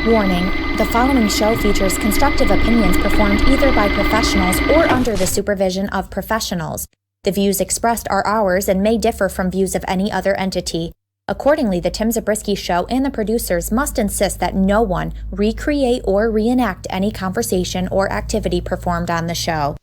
Warning, the following show features constructive opinions performed either by professionals or under the supervision of professionals. The views expressed are ours and may differ from views of any other entity. Accordingly, the Tim Zabriskie Show and the producers must insist that no one recreate or reenact any conversation or activity performed on the show.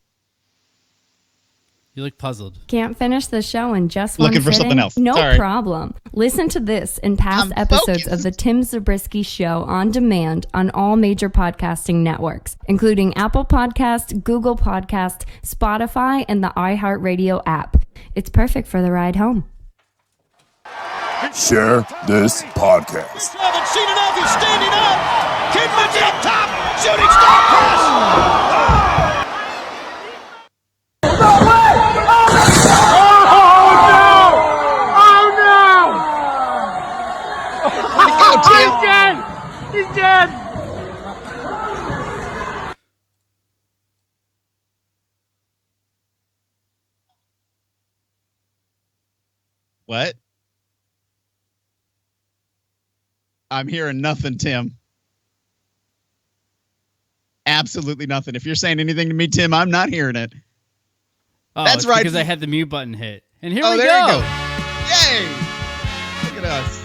You look puzzled. Can't finish the show in just one Looking for sitting? something else. No Sorry. problem. Listen to this and past episodes of the Tim Zabriskie Show on demand on all major podcasting networks, including Apple Podcast, Google Podcast, Spotify, and the iHeartRadio app. It's perfect for the ride home. Share this podcast. Haven't seen enough. He's standing up. Kidman's up top. Shooting star pass. He's dead! What? I'm hearing nothing, Tim. Absolutely nothing. If you're saying anything to me, Tim, I'm not hearing it. Oh, That's right. Because I had the mute button hit. And here we there go. you go. Yay! Look at us.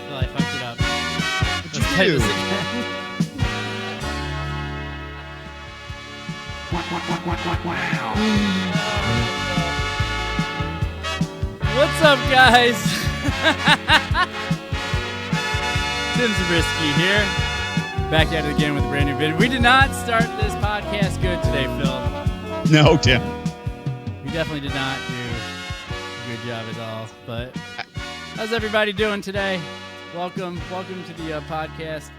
Well, I fucked it up. What'd Let's you try do? this again. What's up, guys? Tim Zabriskie here. Back at it again with a brand new video. We did not start this podcast good today, Phil. No, Tim. We definitely did not do a good job at all. But how's everybody doing today? Welcome to the podcast.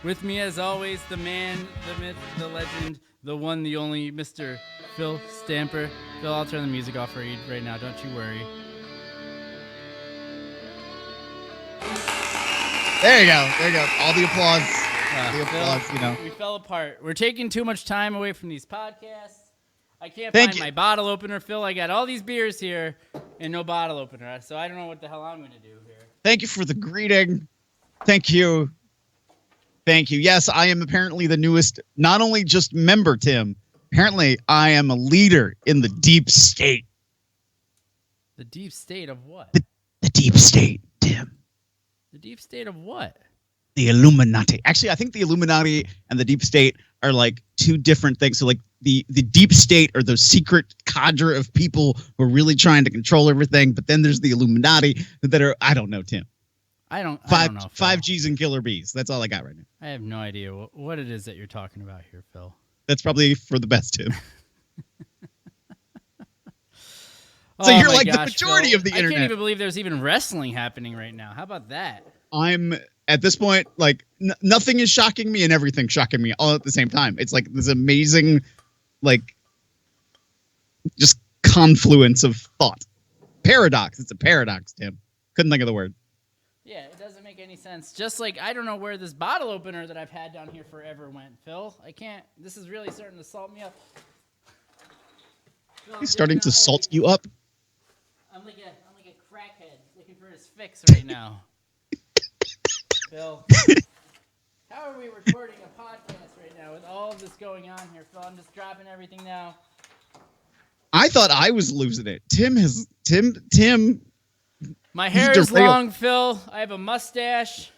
With me, as always, the man, the myth, the legend, the one, the only, Mr. Phil Stamper. Phil, I'll turn the music off for you right now. Don't you worry. There you go. There you go. All the applause. Phil, we fell apart. We're taking too much time away from these podcasts. I can't Thank find you. my bottle opener, Phil. I got all these beers here and no bottle opener, so I don't know what the hell I'm going to do here. Thank you for the greeting. Thank you. Thank you. Yes, I am apparently the newest, not only just member, Tim. Apparently, I am a leader in the deep state. The deep state of what? The deep state, Tim. The deep state of what? The Illuminati. Actually, I think the Illuminati and the deep state are like two different things. So like the deep state are those secret cadre of people who are really trying to control everything. But then there's the Illuminati that are, I don't know, Tim. I don't know. Phil. 5Gs and killer bees. That's all I got right now. I have no idea what it is that you're talking about here, Phil. That's probably for the best, Tim. So you're like the majority Phil, of the internet. I can't even believe there's even wrestling happening right now. How about that? I'm at this point, like nothing is shocking me and everything's shocking me all at the same time. It's like this amazing, like just confluence of thought. Paradox. It's a paradox, Tim. Couldn't think of the word. Yeah, it doesn't make any sense. Just like I don't know where this bottle opener that I've had down here forever went, Phil. I can't. This is really starting to salt me up. Phil, He's starting to salt you up. I'm like a crackhead looking for his fix right now. Phil, how are we recording a podcast right now with all of this going on here, Phil? I'm just dropping everything now. I thought I was losing it. Tim. My hair is long, Phil. I have a mustache.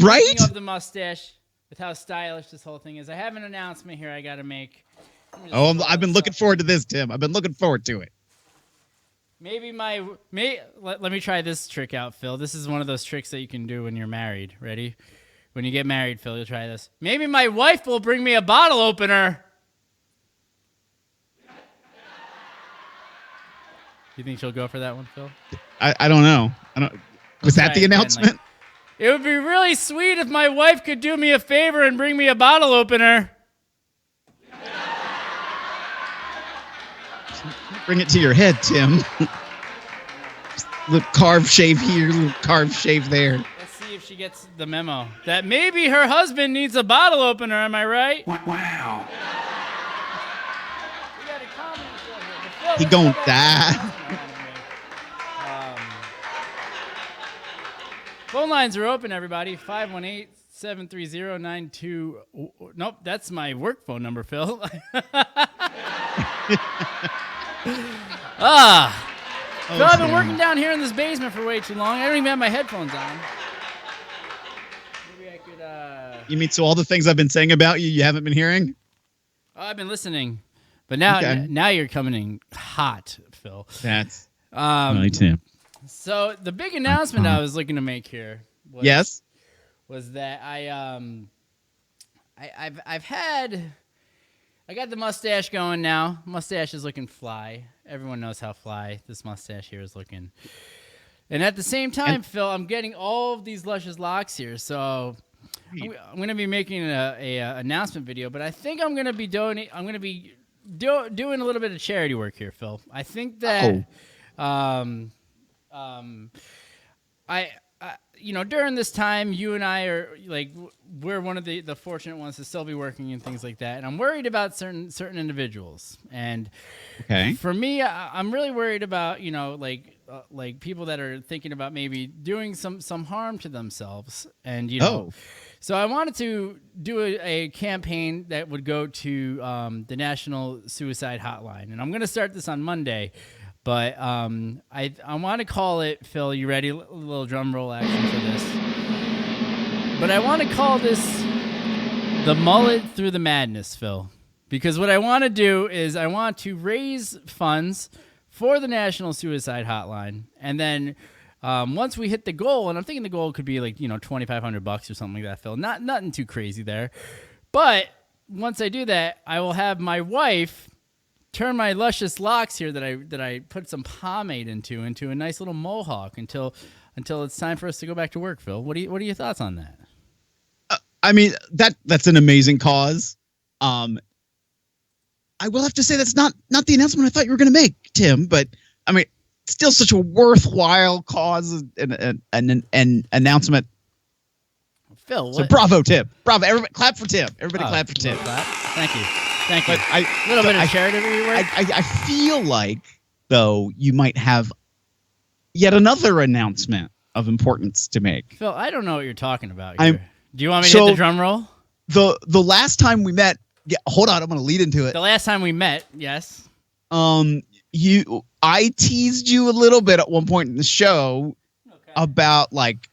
Right? Speaking of the mustache, with how stylish this whole thing is, I have an announcement here I got to make. Oh, I've been looking forward to this, Tim. I've been looking forward to it. Let me try this trick out, Phil. This is one of those tricks that you can do when you're married. Ready? When you get married, Phil, you'll try this. Maybe my wife will bring me a bottle opener. You think she'll go for that one, Phil? I don't know. Was that the announcement? It would be really sweet if my wife could do me a favor and bring me a bottle opener. Bring it to your head, Tim. little carve shave here, little carve shave there. Let's see if she gets the memo that maybe her husband needs a bottle opener. Am I right? Wow. We got a comment here. He gon' die. Phone lines are open, everybody. 518-730-92. Nope, that's my work phone number, Phil. Phil, I've been working down here in this basement for way too long. I don't even have my headphones on. Maybe I could. You mean so all the things I've been saying about you haven't been hearing? Oh, I've been listening, but now now you're coming in hot, Phil. That's right, Tim. So the big announcement I was looking to make here was that I got the mustache going now. Mustache is looking fly. Everyone knows how fly this mustache here is looking. And at the same time, Phil, I'm getting all of these luscious locks here. So I'm going to be making a announcement video, but I think I'm going to be doing a little bit of charity work here, Phil. I think that during this time, you and I are we're one of the fortunate ones to still be working and things like that. And I'm worried about certain individuals. And for me, I'm really worried about, people that are thinking about maybe doing some harm to themselves. And, so I wanted to do a campaign that would go to the National Suicide Hotline. And I'm going to start this on Monday. But I want to call it, Phil, you ready? A little drum roll action for this. But I want to call this the mullet through the madness, Phil. Because what I want to do is I want to raise funds for the National Suicide Hotline. And then once we hit the goal, and I'm thinking the goal could be $2,500 or something like that, Phil. Nothing too crazy there. But once I do that, I will have my wife turn my luscious locks here that I put some pomade into a nice little mohawk until it's time for us to go back to work, Phil. What are your thoughts on that? I mean, that's an amazing cause. I will have to say that's not the announcement I thought you were going to make, Tim. But I mean, still such a worthwhile cause and an announcement. Phil, so bravo, Tim. Bravo, everybody! Clap for Tim. Everybody, clap for Tim. Thank you. Thank you. But a little bit of charity work. I feel like, though, you might have yet another announcement of importance to make. Phil, I don't know what you're talking about here. Do you want me to hit the drum roll? The last time we met, hold on, I'm going to lead into it. The last time we met, yes. I teased you a little bit at one point in the show about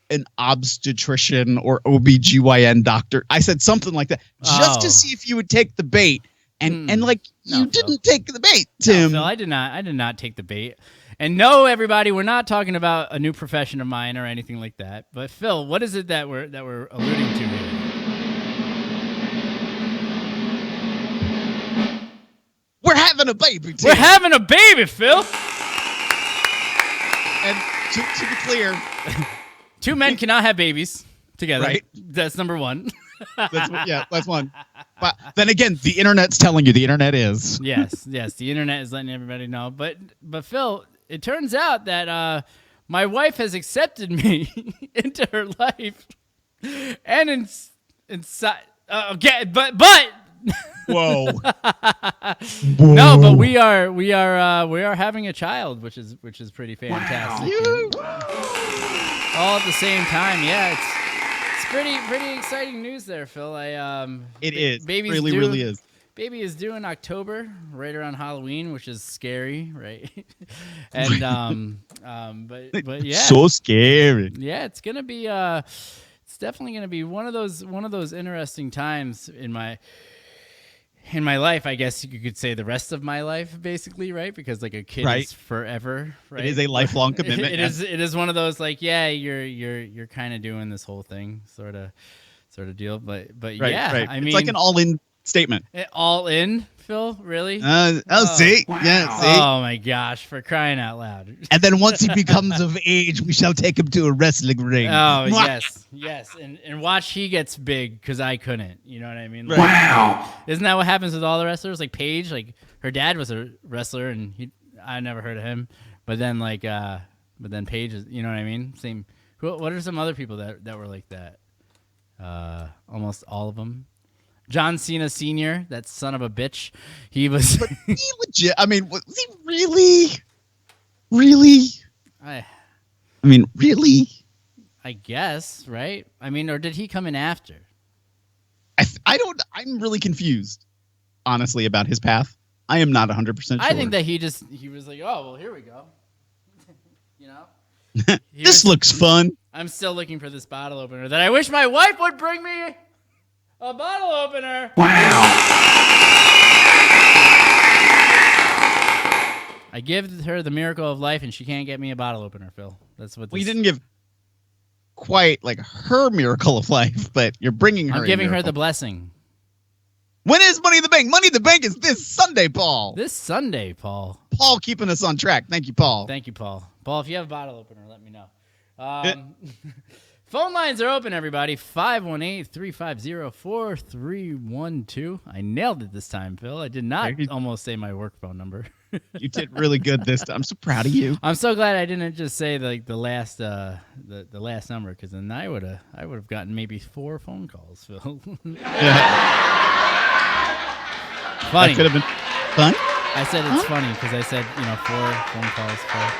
an obstetrician or OBGYN doctor. I said something like that just to see if you would take the bait. And you didn't take the bait, Tim. No, Phil, I did not take the bait. And no, everybody, we're not talking about a new profession of mine or anything like that. But Phil, what is it that we're alluding to here? We're having a baby, Tim. We're having a baby, Phil. And to be clear, two men cannot have babies together. Right. That's number one. That's one. But then again, the internet's telling you the internet is. Yes, the internet is letting everybody know. But Phil, it turns out that my wife has accepted me into her life, and inside. But. Whoa. No, but we are having a child, which is pretty fantastic. Wow. All at the same time, yeah. It's pretty exciting news there, Phil. It is. Baby's really, due, really is. Baby is due in October, right around Halloween, which is scary, right? And but yeah, so scary. Yeah, it's gonna be it's definitely gonna be one of those interesting times in my life. I guess you could say the rest of my life, basically, right? Because a kid is forever, right? It is a lifelong commitment. It is one of those you're kind of doing this whole thing sort of deal, but right, yeah, right. I mean, it's like an all-in statement. All in, Phil, really? See, yeah, see. Oh my gosh, for crying out loud! And then once he becomes of age, we shall take him to a wrestling ring. Oh yes, and watch he gets big because I couldn't. You know what I mean? Wow! Isn't that what happens with all the wrestlers? Like Paige, her dad was a wrestler, and I never heard of him. But then but then Paige is, you know what I mean? Same. What are some other people that were like that? Almost all of them. John Cena Sr., that son of a bitch. He was. But he legit. I mean, was he really? Really? I mean, really? I guess, right? I mean, or did he come in after? I don't. I'm really confused, honestly, about his path. I am not 100% sure. I think that he was like, oh, well, here we go. You know? This looks fun. I'm still looking for this bottle opener that I wish my wife would bring me a bottle opener. Wow. I give her the miracle of life, and she can't get me a bottle opener, Phil. That's what. We didn't give quite like her miracle of life, but you're bringing her. I'm giving her the blessing. When is Money in the Bank? Money in the Bank is this Sunday, Paul. This Sunday, Paul. Paul keeping us on track. Thank you, Paul. Thank you, Paul. Paul, if you have a bottle opener, let me know. Phone lines are open, everybody. 518-350-4312. I nailed it this time, Phil. I did not almost say my work phone number. You did really good this time. I'm so proud of you. I'm so glad I didn't just say like the last the last number, because then I would have gotten maybe 4 phone calls, Phil. Yeah. Funny. That could have been fun. I said it's funny because I said 4 phone calls for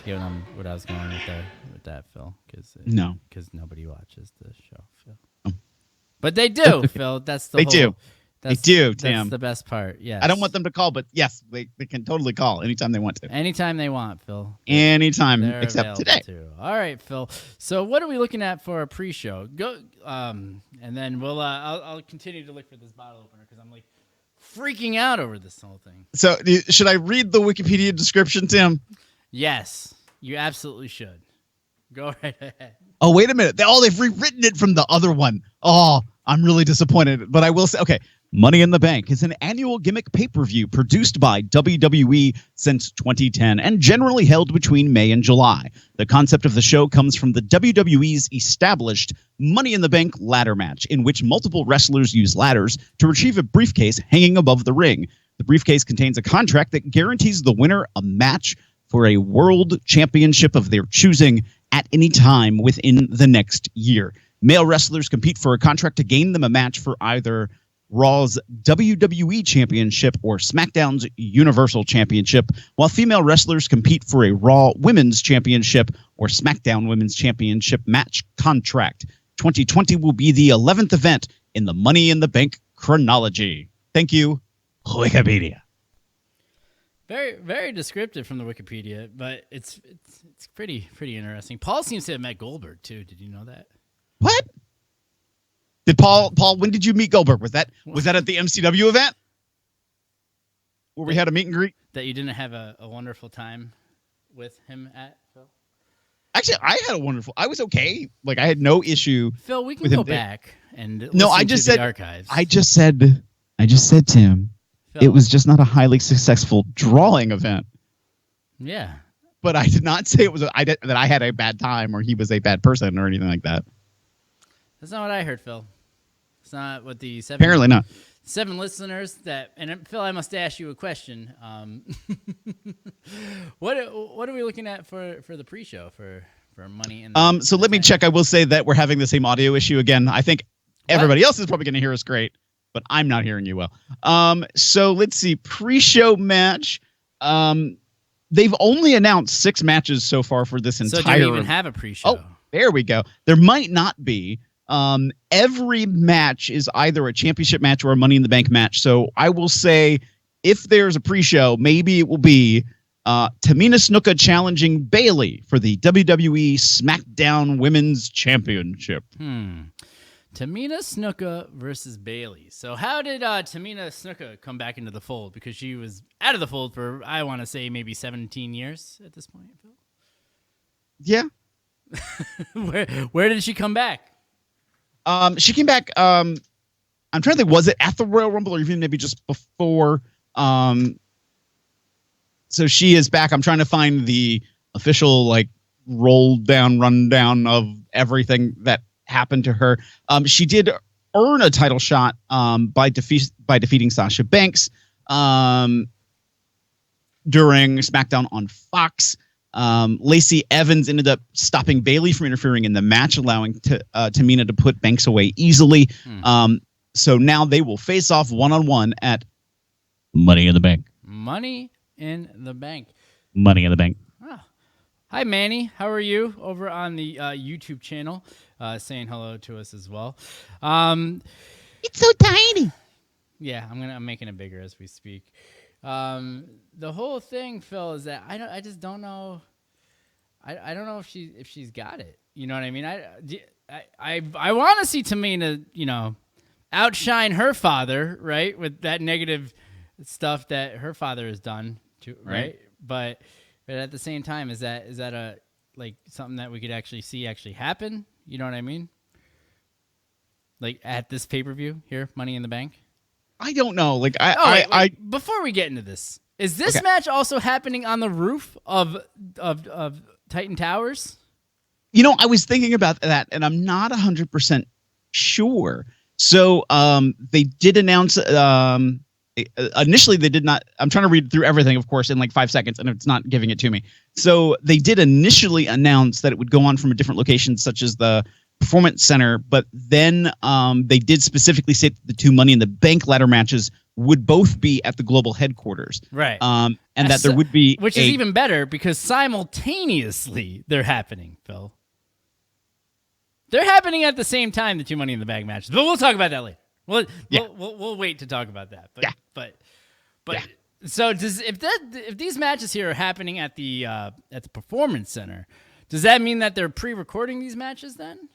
giving them what I was going with that, Phil. Because nobody watches the show, Phil. Oh. But they do, Phil. That's the they whole, do. That's, they do, Tim. Tim. That's the best part. Yes. I don't want them to call, but yes, they can totally call anytime they want to. Anytime they want, Phil. Anytime, They're except today. Too. All right, Phil. So what are we looking at for a pre-show? Go, and then we'll. I'll continue to look for this bottle opener because I'm like freaking out over this whole thing. So should I read the Wikipedia description, Tim? Yes, you absolutely should. Go right ahead. Oh, wait a minute. They've rewritten it from the other one. Oh, I'm really disappointed. But I will say, okay, Money in the Bank is an annual gimmick pay-per-view produced by WWE since 2010 and generally held between May and July. The concept of the show comes from the WWE's established Money in the Bank ladder match, in which multiple wrestlers use ladders to retrieve a briefcase hanging above the ring. The briefcase contains a contract that guarantees the winner a match for a world championship of their choosing at any time within the next year. Male wrestlers compete for a contract to gain them a match for either Raw's WWE Championship or SmackDown's Universal Championship, while female wrestlers compete for a Raw Women's Championship or SmackDown Women's Championship match contract. 2020 will be the 11th event in the Money in the Bank chronology. Thank you, Wikipedia. Very, very descriptive from the Wikipedia, but it's pretty interesting. Paul seems to have met Goldberg too. Did you know that? What? Did Paul? When did you meet Goldberg? Was that at the MCW event where we had a meet and greet? That you didn't have a wonderful time with him at, Phil? Actually, I had a wonderful. I was okay. Like I had no issue. Phil, we can go back and I just to said the archives. I just said, Tim. Phil, it was just not a highly successful drawing event. Yeah. But I did not say that I had a bad time or he was a bad person or anything like that. That's not what I heard, Phil. It's not what the apparently not 7 listeners that. And Phil, I must ask you a question. What are we looking at for the pre-show for Money in the So let me check. I will say that we're having the same audio issue again. I think everybody else is probably going to hear us great, but I'm not hearing you well. So let's see. Pre-show match. They've only announced 6 matches so far for this entire. So do you even have a pre-show? Oh, there we go. There might not be. Every match is either a championship match or a Money in the Bank match. So I will say, if there's a pre-show, maybe it will be Tamina Snuka challenging Bayley for the WWE SmackDown Women's Championship. Tamina Snuka versus Bayley. So how did Tamina Snuka come back into the fold? Because she was out of the fold for, I want to say, maybe 17 years at this point, Phil? Yeah. Where did she come back? She came back. I'm trying to think, was it at the Royal Rumble or even maybe just before? So she is back. I'm trying to find the official rundown of everything that happened to her. She did earn a title shot by defeating Sasha Banks. during SmackDown on Fox. Lacey Evans ended up stopping Bayley from interfering in the match, allowing Tamina to put Banks away easily. So now they will face off one-on-one at Money in the Bank. Money in the Bank. Money in the Bank. Oh. Hi, Manny. How are you over on the YouTube channel? Saying hello to us as well. It's so tiny. Yeah, I'm making it bigger as we speak. The whole thing, Phil, is that I just don't know. I don't know if she's got it. You know what I mean? I want to see Tamina, outshine her father, right? With that negative stuff that her father has done, too, right? But at the same time, is that a like something that we could actually see happen? You know what I mean? Like at this pay-per-view here, Money in the Bank. I don't know. Like wait. Before we get into this, is this match also happening on the roof of Titan Towers? I was thinking about that, and I'm not 100% sure. So they did announce. Initially, they did not. I'm trying to read through everything, of course, in like 5 seconds, and it's not giving it to me. So they did initially announce that it would go on from a different location, such as the Performance Center, but then they did specifically say that the 2 Money in the Bank ladder matches would both be at the global headquarters. Right. And that there would be... Which is even better because simultaneously they're happening, Phil. They're happening at the same time, the 2 Money in the Bank matches. But we'll talk about that later. We'll wait to talk about that. But so if these matches here are happening at the Performance Center, does that mean that they're pre-recording these matches then?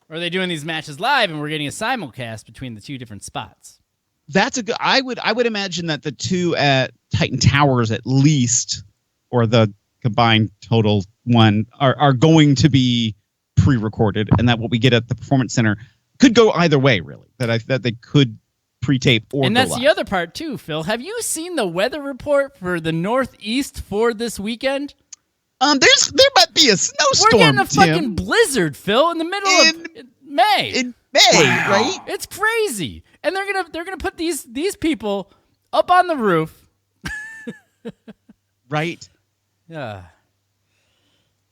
Or are they doing these matches live and we're getting a simulcast between the two different spots? That's a good. I would imagine that the two at Titan Towers at least, or the combined total one, are going to be pre-recorded, and that what we get at the Performance Center could go either way, really. That they could pre-tape or and that's go live. The other part too, Phil. Have you seen the weather report for the Northeast for this weekend? There might be a snowstorm. We're getting a fucking blizzard, Phil, in the middle of May. In May, right? It's crazy, and they're gonna put these people up on the roof, right? Yeah.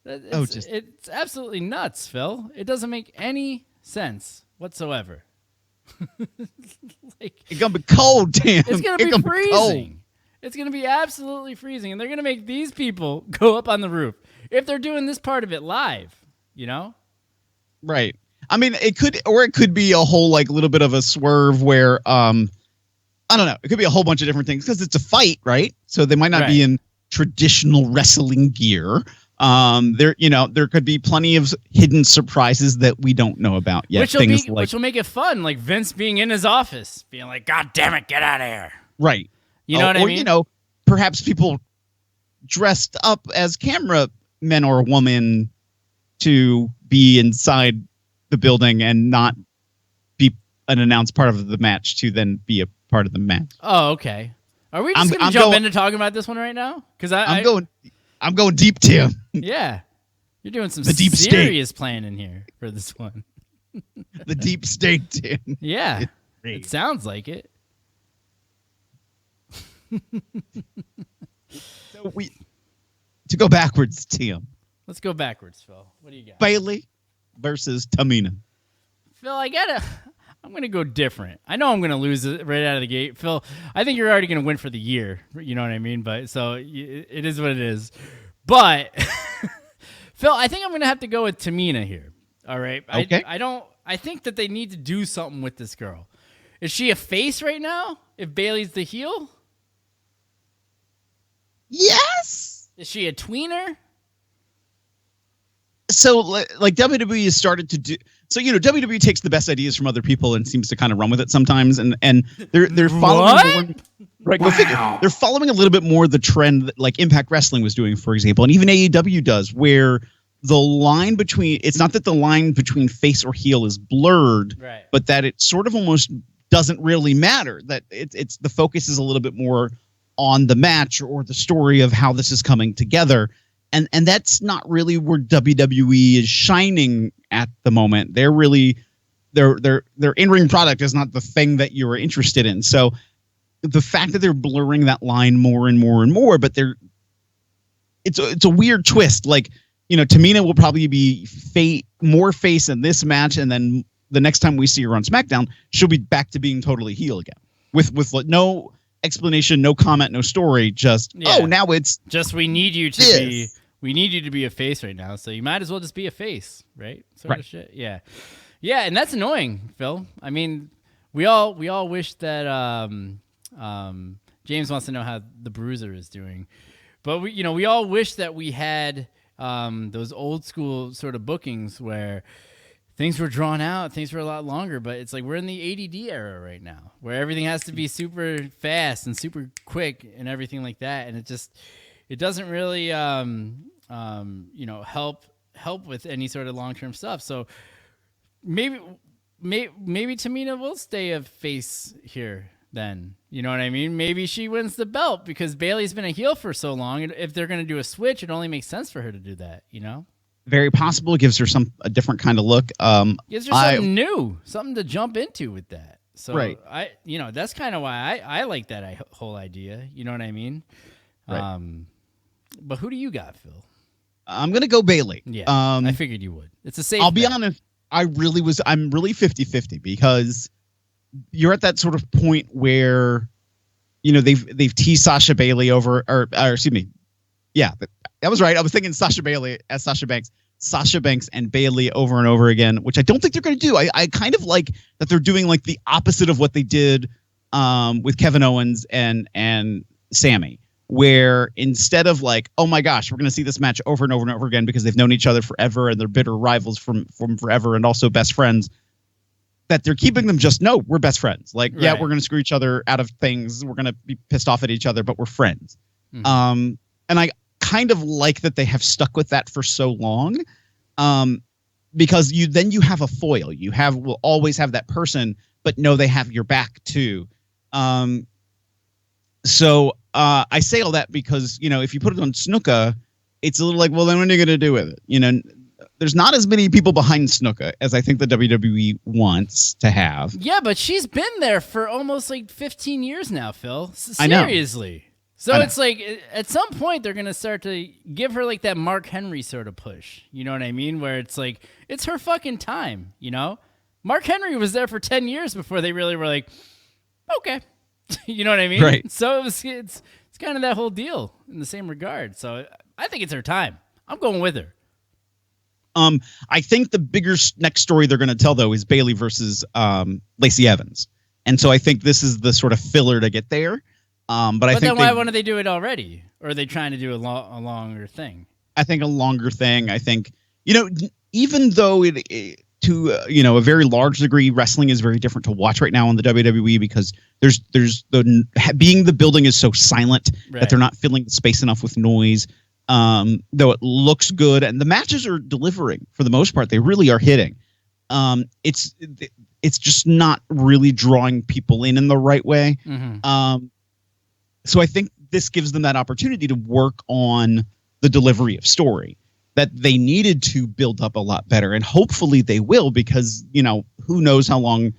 It's absolutely nuts, Phil. It doesn't make any sense whatsoever. It's gonna be cold, Tim. It's gonna be freezing. It's going to be absolutely freezing, and they're going to make these people go up on the roof if they're doing this part of it live, Right. I mean, it could be a whole little bit of a swerve where I don't know. It could be a whole bunch of different things because it's a fight, right? So they might not be in traditional wrestling gear. There could be plenty of hidden surprises that we don't know about yet. Which will make it fun, like Vince being in his office, being like, "God damn it, get out of here!" Right. You know what I mean? Perhaps people dressed up as cameramen or women to be inside the building and not be an announced part of the match to then be a part of the match. Oh, okay. Are we just going to jump into talking about this one right now? Because I'm going deep, Tim. Yeah, you're doing some deep serious planning here for this one. The deep state, Tim. Yeah, it sounds like it. So to go backwards, Tim. Let's go backwards, Phil. What do you got? Bayley versus Tamina. Phil, I'm going to go different. I know I'm going to lose it right out of the gate. Phil, I think you're already going to win for the year. You know what I mean? But so it is what it is. But Phil, I think I'm going to have to go with Tamina here. All right. Okay. I think that they need to do something with this girl. Is she a face right now? If Bayley's the heel? Yes. Is she a tweener? So, WWE has started to do. So, WWE takes the best ideas from other people and seems to kind of run with it sometimes, and they're following. What? Right, go figure. They're following a little bit more the trend that like Impact Wrestling was doing, for example, and even AEW does, where the line between it's not that the line between face or heel is blurred, right, but that it sort of almost doesn't really matter. That it's the focus is a little bit more on the match or the story of how this is coming together. And that's not really where WWE is shining at the moment. They're really their in-ring product is not the thing that you're interested in. So the fact that they're blurring that line more and more and more, but it's a weird twist. Like, Tamina will probably be more face in this match, and then the next time we see her on SmackDown, she'll be back to being totally heel again with no explanation, no comment, no story. Just now it's just we need you to be a face right now, so you might as well just be a face, right? Sort of shit. Yeah, and that's annoying, Phil. I mean, we all wish that James wants to know how the Bruiser is doing, but we all wish that we had those old school sort of bookings where things were drawn out, things were a lot longer, but it's like we're in the ADD era right now where everything has to be super fast and super quick and everything like that. And it doesn't really, help with any sort of long-term stuff. So maybe Tamina will stay a face here then. You know what I mean? Maybe she wins the belt because Bayley's been a heel for so long. And if they're going to do a switch, it only makes sense for her to do that, Very possible. It gives her a different kind of look. Gives her something new, something to jump into with that. So right. That's kind of why I like that whole idea. You know what I mean? Right. But who do you got, Phil? I'm gonna go Bayley. Yeah, I figured you would. It's a safe. I'll be honest. I'm really 50-50 because you're at that sort of point where, they've teased Sasha Bayley over, or excuse me, yeah. That was right. I was thinking Sasha Bayley as Sasha Banks and Bayley over and over again, which I don't think they're going to do. I kind of like that they're doing like the opposite of what they did with Kevin Owens and Sammy, where instead of like, oh my gosh, we're going to see this match over and over and over again because they've known each other forever and they're bitter rivals from forever and also best friends, that they're keeping them just, no, we're best friends. Like, yeah, we're going to screw each other out of things. We're going to be pissed off at each other, but we're friends. Mm-hmm. And I kind of like that they have stuck with that for so long, because you have a foil. Will always have that person, but no, they have your back too. So I say all that because, if you put it on Snuka, it's a little like, well, then what are you going to do with it? There's not as many people behind Snuka as I think the WWE wants to have. Yeah, but she's been there for almost like 15 years now, Phil. Seriously. I know. So it's like at some point they're going to start to give her like that Mark Henry sort of push. You know what I mean? Where it's like, it's her fucking time, Mark Henry was there for 10 years before they really were like, okay. You know what I mean? Right. So it's kind of that whole deal in the same regard. So I think it's her time. I'm going with her. I think the bigger next story they're going to tell, though, is Bayley versus Lacey Evans. And so I think this is the sort of filler to get there. But I think then why wouldn't they do it already? Or are they trying to do a longer thing? I think a longer thing. I think, even though to a very large degree, wrestling is very different to watch right now on the WWE because there's the building is so silent that they're not filling the space enough with noise. Though it looks good and the matches are delivering for the most part, they really are hitting. It's just not really drawing people in the right way. Mm-hmm. So I think this gives them that opportunity to work on the delivery of story that they needed to build up a lot better. And hopefully they will, because, who knows how long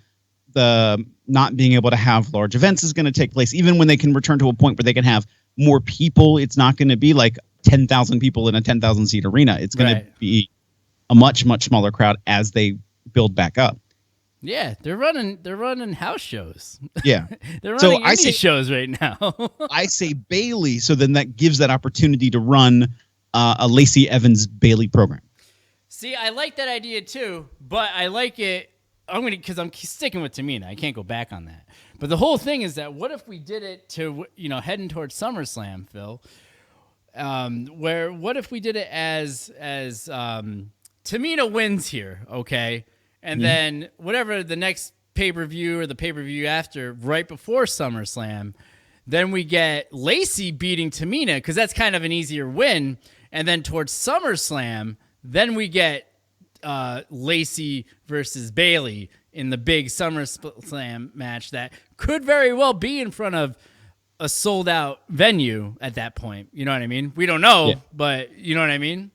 the not being able to have large events is going to take place. Even when they can return to a point where they can have more people, it's not going to be like 10,000 people in a 10,000 seat arena. It's going to be a much, much smaller crowd as they build back up. Yeah, they're running house shows. Yeah. They're running indie shows right now. I say Bayley, so then that gives that opportunity to run a Lacey Evans Bayley program. See, I like that idea too, but I like it because I'm sticking with Tamina. I can't go back on that. But the whole thing is that what if we did it to, heading towards SummerSlam, Phil, where what if we did it as Tamina wins here, okay? And then whatever the next pay-per-view or the pay-per-view after, right before SummerSlam, then we get Lacey beating Tamina because that's kind of an easier win. And then towards SummerSlam, then we get Lacey versus Bayley in the big SummerSlam match that could very well be in front of a sold-out venue at that point. You know what I mean? We don't know, but you know what I mean?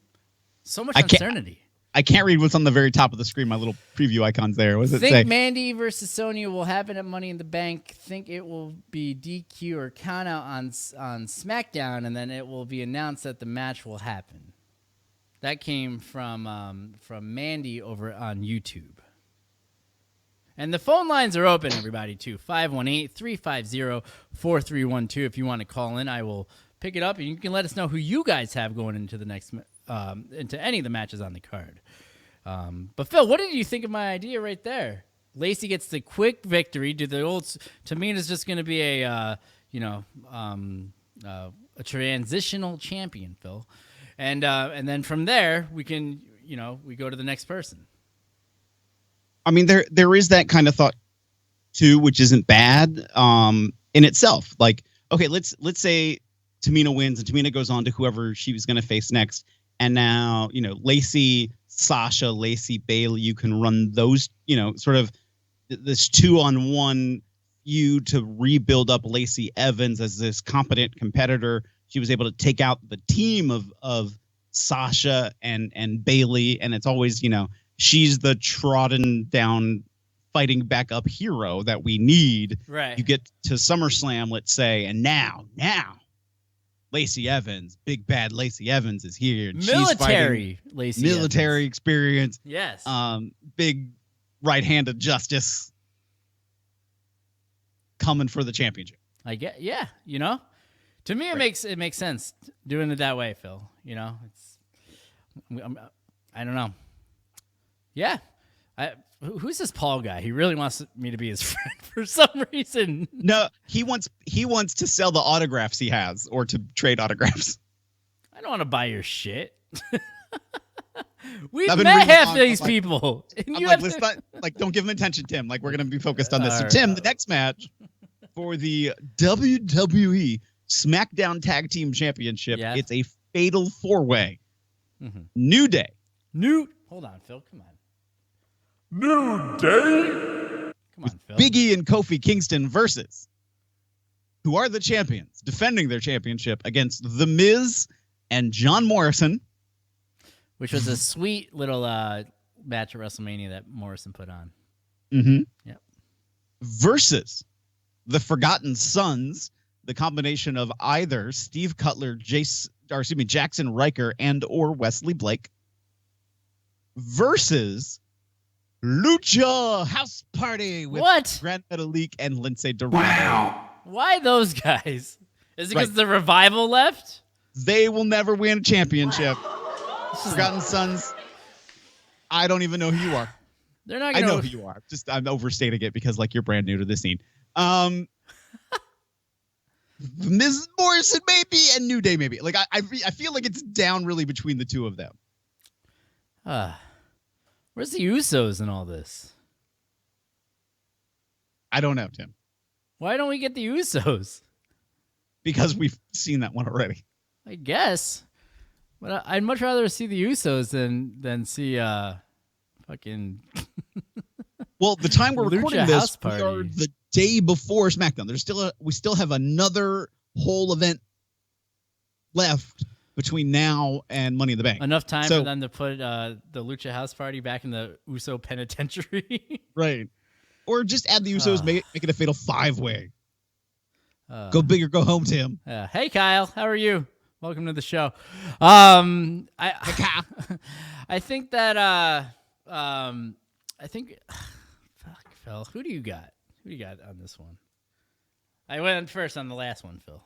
So much uncertainty. I can't read what's on the very top of the screen. My little preview icons there. What does it say? Think Mandy versus Sonya will happen at Money in the Bank. Think it will be DQ or count out on SmackDown, and then it will be announced that the match will happen. That came from Mandy over on YouTube. And the phone lines are open, everybody, too. 518-350-4312. If you want to call in, I will pick it up, and you can let us know who you guys have going into the next into any of the matches on the card. But Phil, what did you think of my idea right there? Lacey gets the quick victory. Tamina's just going to be a transitional champion, Phil, and then from there we can we go to the next person. I mean, there is that kind of thought too, which isn't bad in itself. Like, okay, let's say Tamina wins and Tamina goes on to whoever she was going to face next. And now, Lacey, Sasha, Lacey, Bayley, you can run those, sort of this 2-on-1 feud to rebuild up Lacey Evans as this competent competitor. She was able to take out the team of Sasha and Bayley. And it's always, she's the trodden down, fighting back up hero that we need. Right. You get to SummerSlam, let's say, and now. Lacey Evans, big bad Lacey Evans is here. Military Lacey Evans. Military experience. Yes. Big right hand of justice coming for the championship. I get, yeah. To me, it makes sense doing it that way, Phil. It's I don't know. Yeah. Who's this Paul guy? He really wants me to be his friend for some reason. No, he wants to sell the autographs he has or to trade autographs. I don't want to buy your shit. We've met half of these people. Don't give him attention, Tim. Like, we're going to be focused on this. So, Tim, the next match for the WWE SmackDown Tag Team Championship, it's a fatal 4-way. Mm-hmm. New Day. Hold on, Phil. Come on. New Day. Come on, Phil. Big E and Kofi Kingston versus who are the champions, defending their championship against The Miz and John Morrison. Which was a sweet little match at WrestleMania that Morrison put on. Mm-hmm. Yep. Versus the Forgotten Sons, the combination of either Steve Cutler, Jackson Riker, and or Wesley Blake. Versus Lucha House Party with Grand Metalik and Lindsay Dorado. Wow. Why those guys? Is it because the Revival left? They will never win a championship. Forgotten Sons, I don't even know who you are. They're not. I know who you are. Just I'm overstating it because you're brand new to the scene. Ms. Morrison maybe and New Day maybe. I feel like it's down really between the two of them. Where's the Usos in all this? I don't know, Tim. Why don't we get the Usos? Because we've seen that one already. I guess. But I'd much rather see the Usos than see fucking. Well, the time we're recording this, we Party. are the day before SmackDown. We still have another whole event left between now and Money in the Bank. Enough time for them to put the Lucha House Party back in the Uso Penitentiary. Right. Or just add the Usos, make it a fatal 5-way. Go big or go home, Tim. Hey, Kyle. How are you? Welcome to the show. I think that fuck, Phil. Who do you got? Who do you got on this one? I went first on the last one, Phil.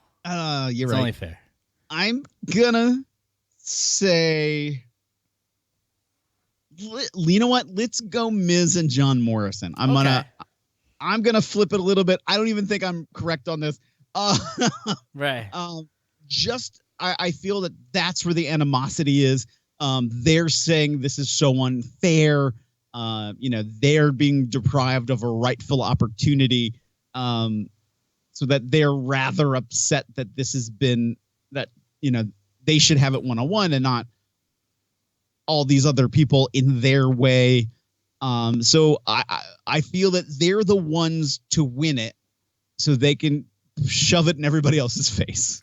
You're it's right. Only fair. I'm gonna say, you know what? Let's go Miz and John Morrison. I'm gonna flip it a little bit. I don't even think I'm correct on this. Right. I feel that that's where the animosity is. They're saying this is so unfair. They're being deprived of a rightful opportunity. So that they're rather upset that this has been that, they should have it one-on-one and not all these other people in their way. So I feel that they're the ones to win it so they can shove it in everybody else's face.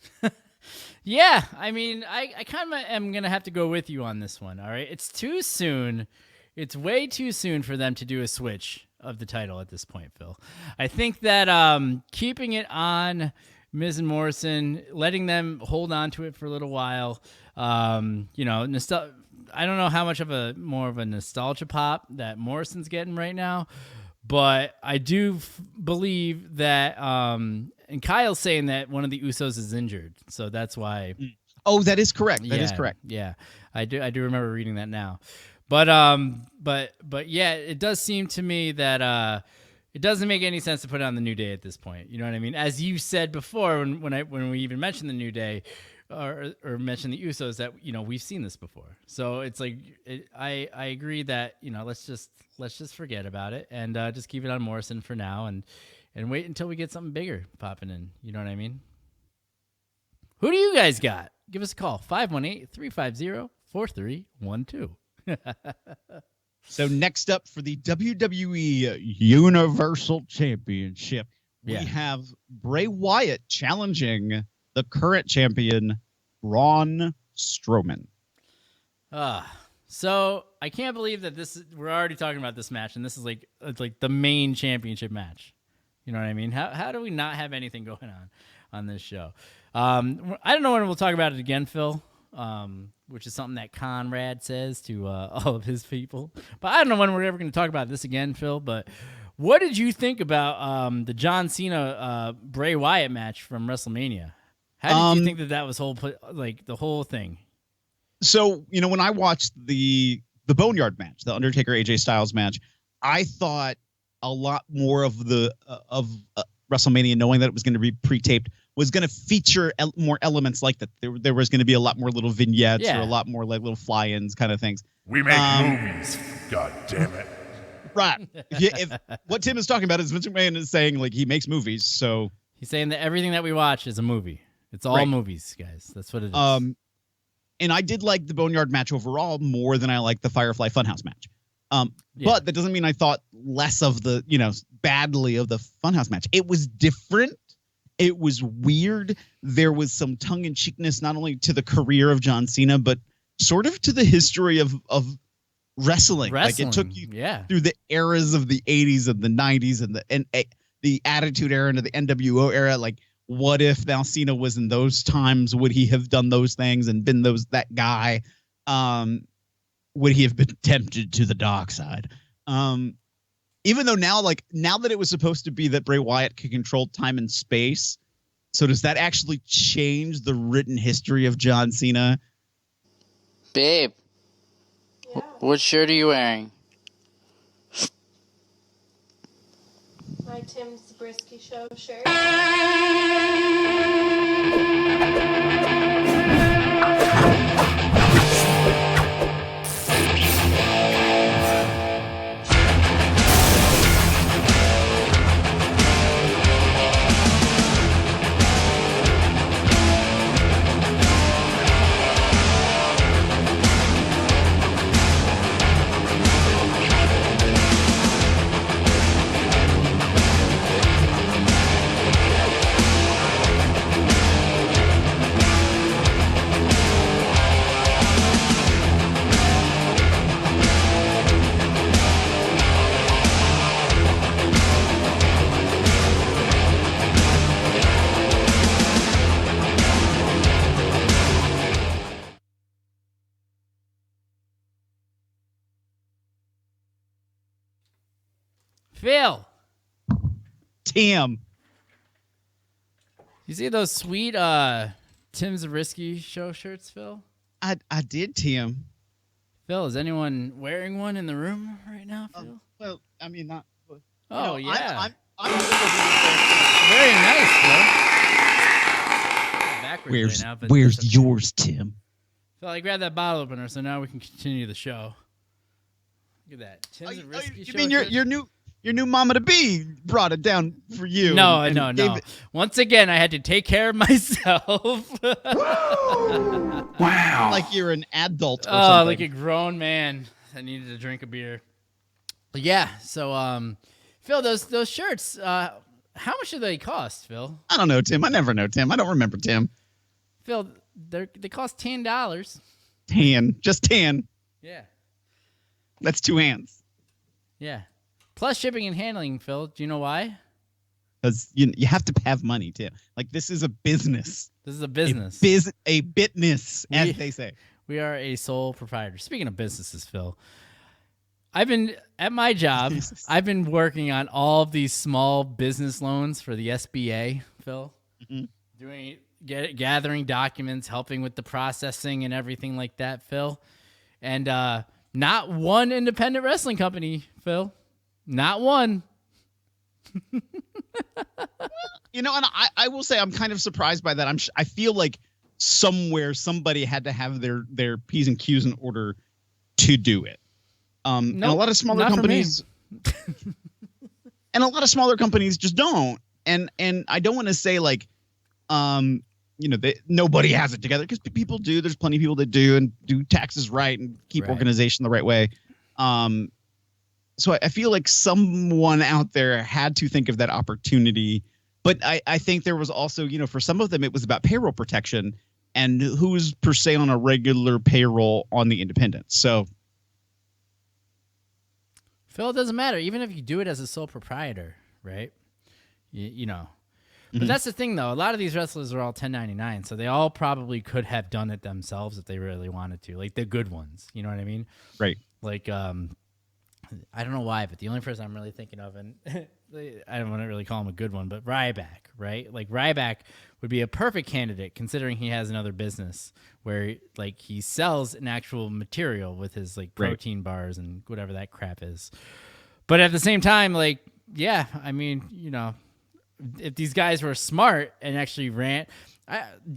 Yeah, I mean, I kind of am going to have to go with you on this one, all right? It's too soon. It's way too soon for them to do a switch of the title at this point, Phil. I think that keeping it on Miz and Morrison, letting them hold on to it for a little while, I don't know how much of more of a nostalgia pop that Morrison's getting right now, but I do believe that, and Kyle's saying that one of the Usos is injured, so that's why. Oh, that is correct. That is correct. Yeah, I do remember reading that now, but yeah, it does seem to me that it doesn't make any sense to put it on the New Day at this point. You know what I mean? As you said before, when we even mentioned the New Day, or mentioned the Usos, that we've seen this before. So it's like I agree that let's just forget about it and just keep it on Morrison for now and wait until we get something bigger popping in. You know what I mean? Who do you guys got? Give us a call, 518-350-4312. So next up for the WWE Universal Championship, we have Bray Wyatt challenging the current champion, Braun Strowman. So I can't believe that we're already talking about this match, and this is like the main championship match. You know what I mean? How do we not have anything going on this show? I don't know when we'll talk about it again, Phil, which is something that Conrad says to all of his people. But I don't know when we're ever going to talk about this again, Phil. But what did you think about the John Cena Bray Wyatt match from WrestleMania? How did you think that was the whole thing? So, when I watched the Boneyard match, the Undertaker AJ Styles match, I thought a lot more of WrestleMania, knowing that it was going to be pre-taped, was going to feature more elements like that. There was going to be a lot more little vignettes or a lot more like little fly-ins kind of things. We make movies, god damn it. Right. If what Tim is talking about is Vince McMahon is saying like he makes movies, so he's saying that everything that we watch is a movie. It's all movies, guys. That's what it is. And I did like the Boneyard match overall more than I liked the Firefly Funhouse match. But that doesn't mean I thought less of the, badly of the Funhouse match. It was different. It was weird. There was some tongue-in-cheekness not only to the career of John Cena, but sort of to the history of wrestling. Like it took you through the eras of the 80s and the 90s and the Attitude Era into the NWO era. Like, what if now Cena was in those times? Would he have done those things and been that guy? Would he have been tempted to the dark side? Even though now that it was supposed to be that Bray Wyatt could control time and space, so does that actually change the written history of John Cena? Babe, what shirt are you wearing? My Tim Zabriskie Show shirt. Phil. Tim. You see those sweet Tim Zabriskie Show shirts, Phil? I did, Tim. Phil, is anyone wearing one in the room right now, Phil? Well, I mean, not. Oh, yeah. I'm very nice, Phil. Backwards right now, but where's yours, Tim? Phil, I grabbed that bottle opener, so now we can continue the show. Look at that. Tim Zabriskie Show. You mean your new Mama to Be brought it down for you? No. Once again, I had to take care of myself. Wow. Like you're an adult or something. Like a grown man that needed to drink a beer. But yeah, so Phil, those shirts, how much do they cost, Phil? I don't know, Tim. I never know, Tim. I don't remember, Tim. Phil, they cost $10. Just tan. Yeah. That's 2 hands. Yeah. Plus shipping and handling, Phil. Do you know why? Because you have to have money too. Like, this is a business. This is a business. A bitness, as they say. We are a sole proprietor. Speaking of businesses, Phil, I've been at my job. I've been working on all of these small business loans for the SBA, Phil. Gathering documents, helping with the processing and everything like that, Phil. And not one independent wrestling company, Phil. Not one. And I will say I'm kind of surprised by that. I feel like somewhere somebody had to have their P's and Q's in order to do it. And a lot of smaller companies and a lot of smaller companies just don't. And I don't want to say like nobody has it together, because people do. There's plenty of people that do and do taxes right and keep organization the right way. So I feel like someone out there had to think of that opportunity. But I think there was also, for some of them, it was about payroll protection and who's per se on a regular payroll on the independents. So, Phil, it doesn't matter. Even if you do it as a sole proprietor, right? You know. But that's the thing, though. A lot of these wrestlers are all 1099, so they all probably could have done it themselves if they really wanted to. Like the good ones. You know what I mean? Right. Like, I don't know why, but the only person I'm really thinking of, and I don't want to really call him a good one, but Ryback, right? Like Ryback would be a perfect candidate, considering he has another business where like he sells an actual material with his like protein bars and whatever that crap is. But at the same time, like, yeah, I mean, if these guys were smart and actually ran,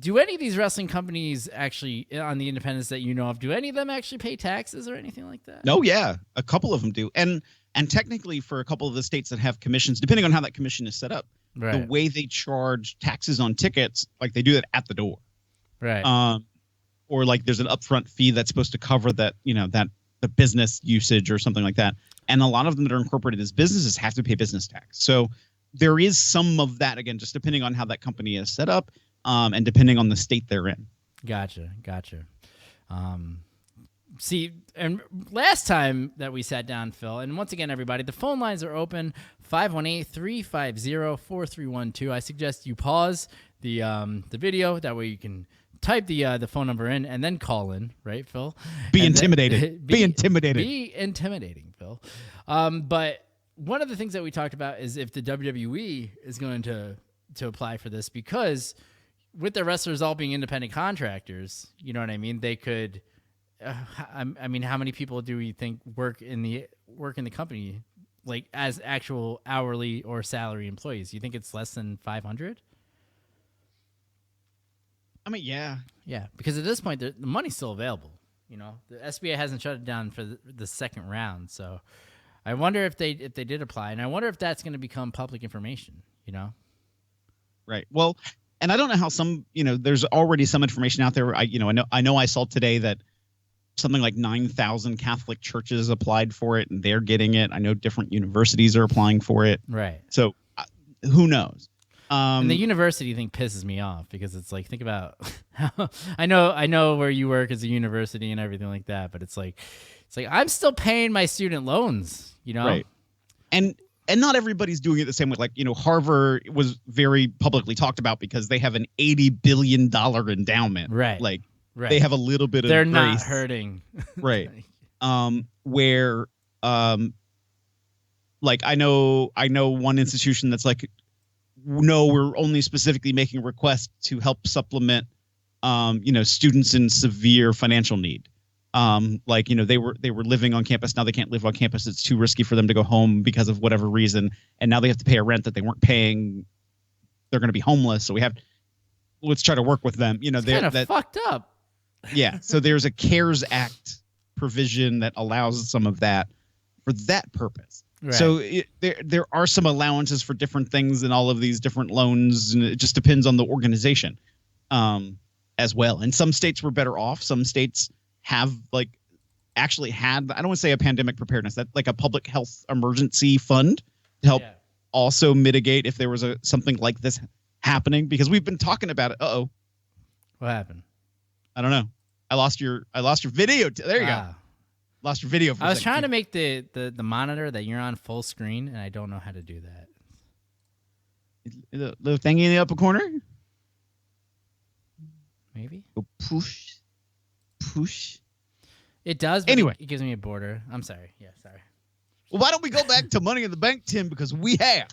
do any of these wrestling companies actually on the independents that you know of, do any of them actually pay taxes or anything like that? No, yeah, a couple of them do. And technically for a couple of the states that have commissions, depending on how that commission is set up, the way they charge taxes on tickets, like they do that at the door. Right. Or like there's an upfront fee that's supposed to cover that, that the business usage or something like that. And a lot of them that are incorporated as businesses have to pay business tax. So there is some of that, again, just depending on how that company is set up. And depending on the state they're in. Gotcha. See, and last time that we sat down, Phil, and once again, everybody, the phone lines are open, 518-350-4312. I suggest you pause the video. That way you can type the phone number in and then call in, right, Phil? Be intimidated. Be intimidated. Be intimidating, Phil. But one of the things that we talked about is if the WWE is going to apply for this, because with their wrestlers all being independent contractors, you know what I mean? They could. I mean, how many people do we think work in the company, like as actual hourly or salary employees? You think it's less than 500? I mean, yeah, because at this point, the money's still available. The SBA hasn't shut it down for the second round, so I wonder if they did apply, and I wonder if that's going to become public information. Right. Well. And I don't know how there's already some information out there. I know I saw today that something like 9,000 Catholic churches applied for it and they're getting it. I know different universities are applying for it. Right. So who knows? And the university thing pisses me off because it's like, think about how I know where you work as a university and everything like that, but it's like I'm still paying my student loans, Right. And not everybody's doing it the same way. Like, Harvard was very publicly talked about because they have an $80 billion endowment. Right. Like, they have a little bit of They're grace. not hurting. Right. Where, like, I know one institution that's like, no, we're only specifically making requests to help supplement, students in severe financial need. Like, they were living on campus. Now they can't live on campus. It's too risky for them to go home because of whatever reason. And now they have to pay a rent that they weren't paying. They're going to be homeless. So let's try to work with them. They're kind of fucked up. Yeah. So there's a CARES Act provision that allows some of that for that purpose. Right. So there are some allowances for different things in all of these different loans. And it just depends on the organization as well. And some states were better off. Some states have actually had, I don't want to say a pandemic preparedness, that like a public health emergency fund to help also mitigate if there was something like this happening, because we've been talking about it. What happened? I don't know. I lost your video. There you go. Lost your video. I was trying to make the monitor that you're on full screen, and I don't know how to do that. The little thing in the upper corner. Maybe. Go push. It does. But anyway, it gives me a border. I'm sorry. Yeah, sorry. Well, why don't we go back to Money in the Bank, Tim? Because we have.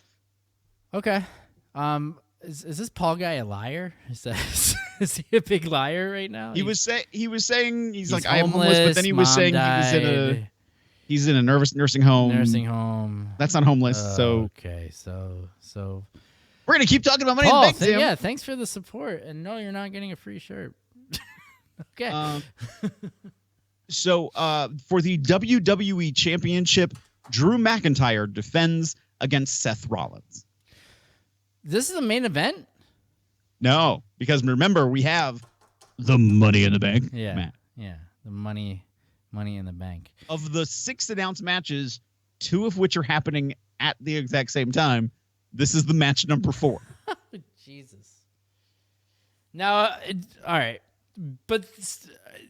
Okay. Is this Paul guy a liar? Is he a big liar right now? He was saying he's like, homeless, I am homeless, but then he was saying he's in a nursing home. Nursing home. That's not homeless. So okay, so we're gonna keep talking about Money in the Bank, Tim. Yeah, thanks for the support. And no, you're not getting a free shirt. Okay. So for the WWE Championship, Drew McIntyre defends against Seth Rollins. This is the main event? No, because remember, we have the Money in the Bank match. Yeah, the money in the bank. Of the 6 announced matches, 2 of which are happening at the exact same time, this is the match number 4. Jesus. Now, all right. But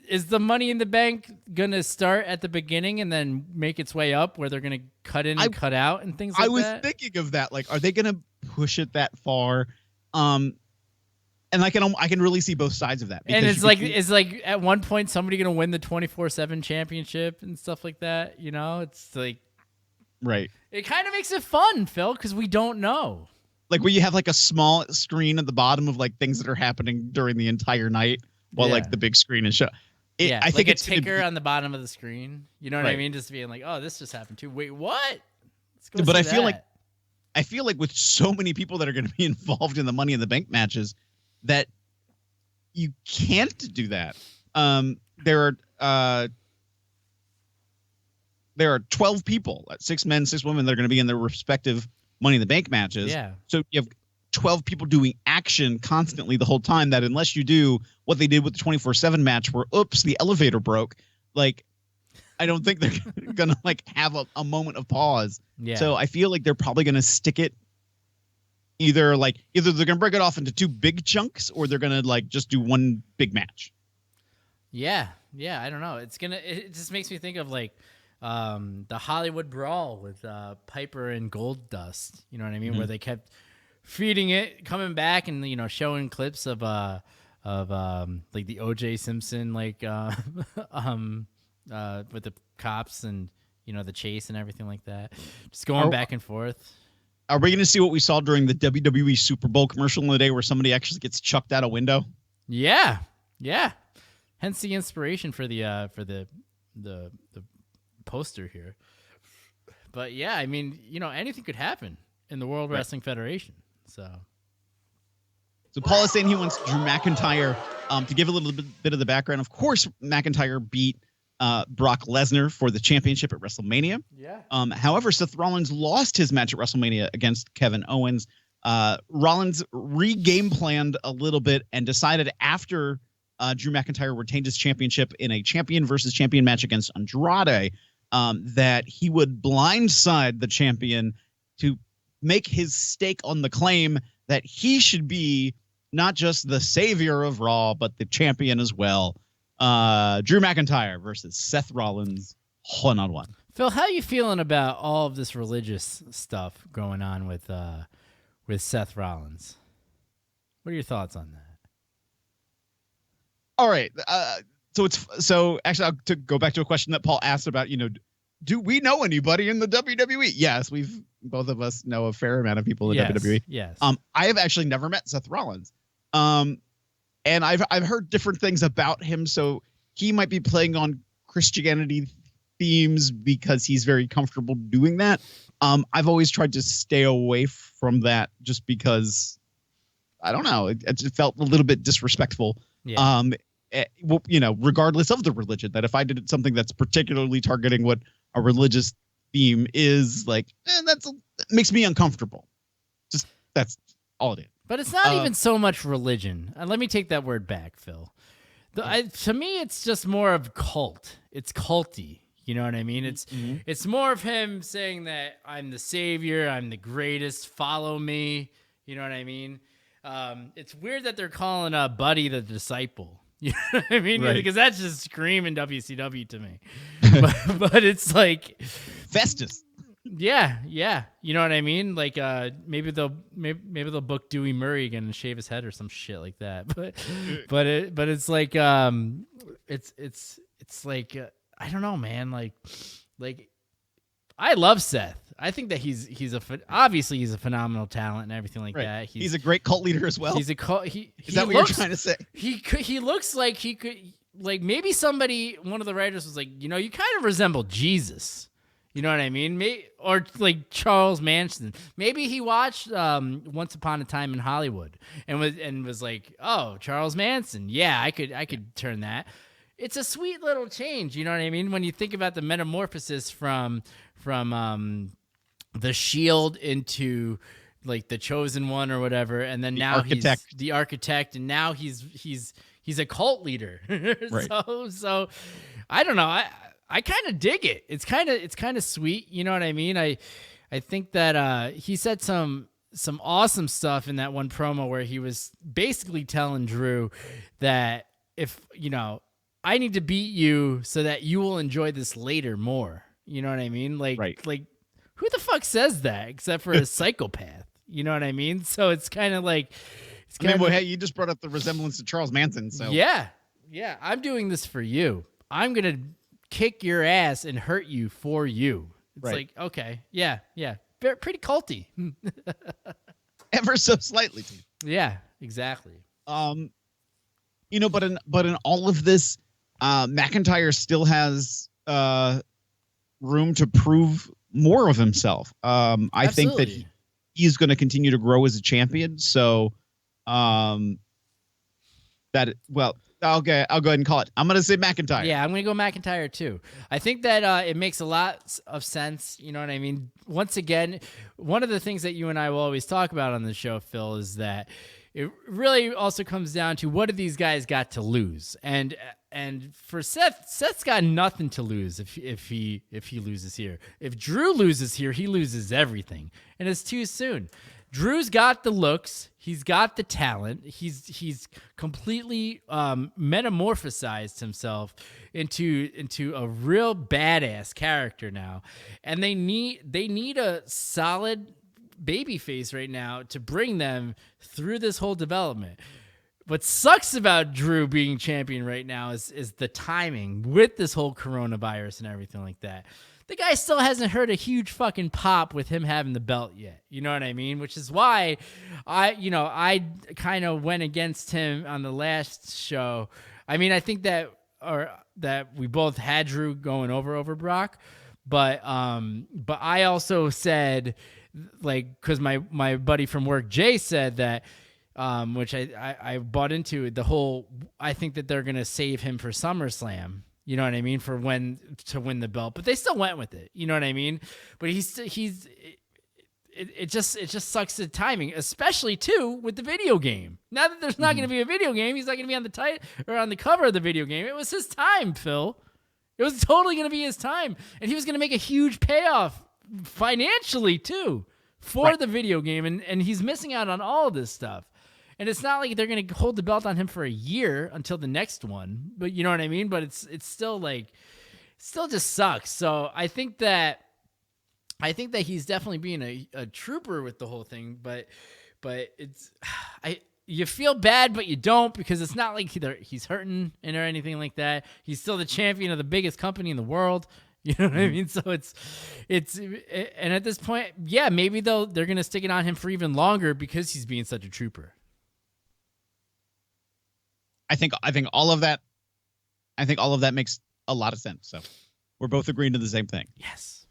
is the Money in the Bank going to start at the beginning and then make its way up where they're going to cut in and cut out and things like that? I was thinking of that. Like, are they going to push it that far? And I can really see both sides of that. And it's like at one point somebody going to win the 24/7 championship and stuff like that. You know, it's like, right. It kind of makes it fun, Phil, because we don't know. Like where you have like a small screen at the bottom of like things that are happening during the entire night. While like the big screen is show. I think it's a ticker on the bottom of the screen. You know what I mean? Just being like, oh, this just happened too. Wait, what? But I feel like with so many people that are going to be involved in the Money in the Bank matches, that you can't do that. There are 12 people, 6 men, 6 women that are going to be in their respective Money in the Bank matches. Yeah. So you have 12 people doing action constantly the whole time, that unless you do what they did with the 24/7 match where, oops, the elevator broke, like, I don't think they're going to like have a moment of pause. Yeah. So I feel like they're probably going to stick it either they're going to break it off into 2 big chunks, or they're going to like just do one big match. Yeah. Yeah. I don't know. It just makes me think of like, the Hollywood Brawl with Piper and Goldust. You know what I mean? Mm-hmm. Where they kept feeding it, coming back, and showing clips of like the O.J. Simpson with the cops and the chase and everything like that, just going back and forth. Are we going to see what we saw during the WWE Super Bowl commercial in the day, where somebody actually gets chucked out a window? Yeah. Hence the inspiration for the poster here. But yeah, I mean, anything could happen in the World Wrestling Federation. So Paul is saying he wants Drew McIntyre to give a little bit of the background. Of course, McIntyre beat Brock Lesnar for the championship at WrestleMania. Yeah. However, Seth Rollins lost his match at WrestleMania against Kevin Owens. Rollins re-game planned a little bit and decided after Drew McIntyre retained his championship in a champion versus champion match against Andrade that he would blindside the champion to make his stake on the claim that he should be not just the savior of Raw, but the champion as well. Drew McIntyre versus Seth Rollins, 1-on-1. Phil, how are you feeling about all of this religious stuff going on with Seth Rollins? What are your thoughts on that? All right. So actually, to go back to a question that Paul asked about, do we know anybody in the WWE? Yes, both of us know a fair amount of people in WWE. Yes. I have actually never met Seth Rollins. And I've heard different things about him. So he might be playing on Christianity themes because he's very comfortable doing that. I've always tried to stay away from that just because, I don't know, it felt a little bit disrespectful. Yeah. Regardless of the religion, that if I did something that's particularly targeting what a religious theme is, like, it makes me uncomfortable. Just that's all it is. But it's not even so much religion. Let me take that word back, Phil. To me, it's just more of cult. It's culty. You know what I mean? It's more of him saying that I'm the savior, I'm the greatest, follow me. You know what I mean? It's weird that they're calling Buddy the disciple. You know what I mean? Right. Because that's just screaming WCW to me. but it's like Festus. Yeah. You know what I mean? Like maybe they'll book Dewey Murray again and shave his head or some shit like that. But it's like it's like I don't know, man. Like I love Seth. I think that obviously he's a phenomenal talent and everything like that. He's a great cult leader as well. He's a cult. Is that what you're trying to say? He looks like he could, like maybe one of the writers was like, you know, you kind of resemble Jesus. You know what I mean? Or like Charles Manson. Maybe he watched Once Upon a Time in Hollywood and was like, oh, Charles Manson. Yeah, I could turn that. It's a sweet little change. You know what I mean? When you think about the metamorphosis from the Shield into like the Chosen One or whatever, and then now he's the architect, and now he's a cult leader. Right. So I don't know. I kind of dig it. It's kind of sweet. You know what I mean? I think that he said some awesome stuff in that one promo where he was basically telling Drew that if, you know, I need to beat you so that you will enjoy this later more. You know what I mean? Like, right. Like who the fuck says that except for a psychopath? You know what I mean? So it's kind of like, hey, you just brought up the resemblance to Charles Manson. So yeah, I'm doing this for you. I'm going to kick your ass and hurt you for you. It's right. like, okay, yeah, pretty culty. Ever so slightly. Too. Yeah, exactly. You know, but in all of this, McIntyre still has room to prove more of himself. I think that he's going to continue to grow as a champion. So, I'll go ahead and call it. I'm going to say McIntyre. Yeah, I'm going to go McIntyre too. I think that it makes a lot of sense. You know what I mean? Once again, one of the things that you and I will always talk about on the show, Phil, is that it really also comes down to what do these guys got to lose? And for Seth's got nothing to lose if he loses here. If Drew loses here, he loses everything. And it's too soon. Drew's got the looks. He's got the talent. He's completely metamorphosized himself into a real badass character now. And they need a solid babyface right now to bring them through this whole development. What sucks about Drew being champion right now is the timing with this whole coronavirus and everything like that. The guy still hasn't heard a huge fucking pop with him having the belt yet. You know what I mean? Which is why I kind of went against him on the last show. I mean, I think that we both had Drew going over Brock, but I also said, like, because my buddy from work Jay said that, which I bought into the whole. I think that they're gonna save him for SummerSlam. You know what I mean? For to win the belt, but they still went with it. You know what I mean? But it just sucks the timing, especially too with the video game. Now that there's not going to be a video game, he's not going to be on on the cover of the video game. It was his time, Phil. It was totally going to be his time, and he was going to make a huge payoff financially too for the video game, and he's missing out on all of this stuff. And it's not like they're going to hold the belt on him for a year until the next one, but you know what I mean? But it's still still just sucks. So I think that he's definitely being a trooper with the whole thing, but you feel bad, but you don't, because it's not like he's hurting or anything like that. He's still the champion of the biggest company in the world. You know what I mean? So it's and at this point, yeah, maybe they're going to stick it on him for even longer because he's being such a trooper. I think all of that makes a lot of sense. So we're both agreeing to the same thing. Yes.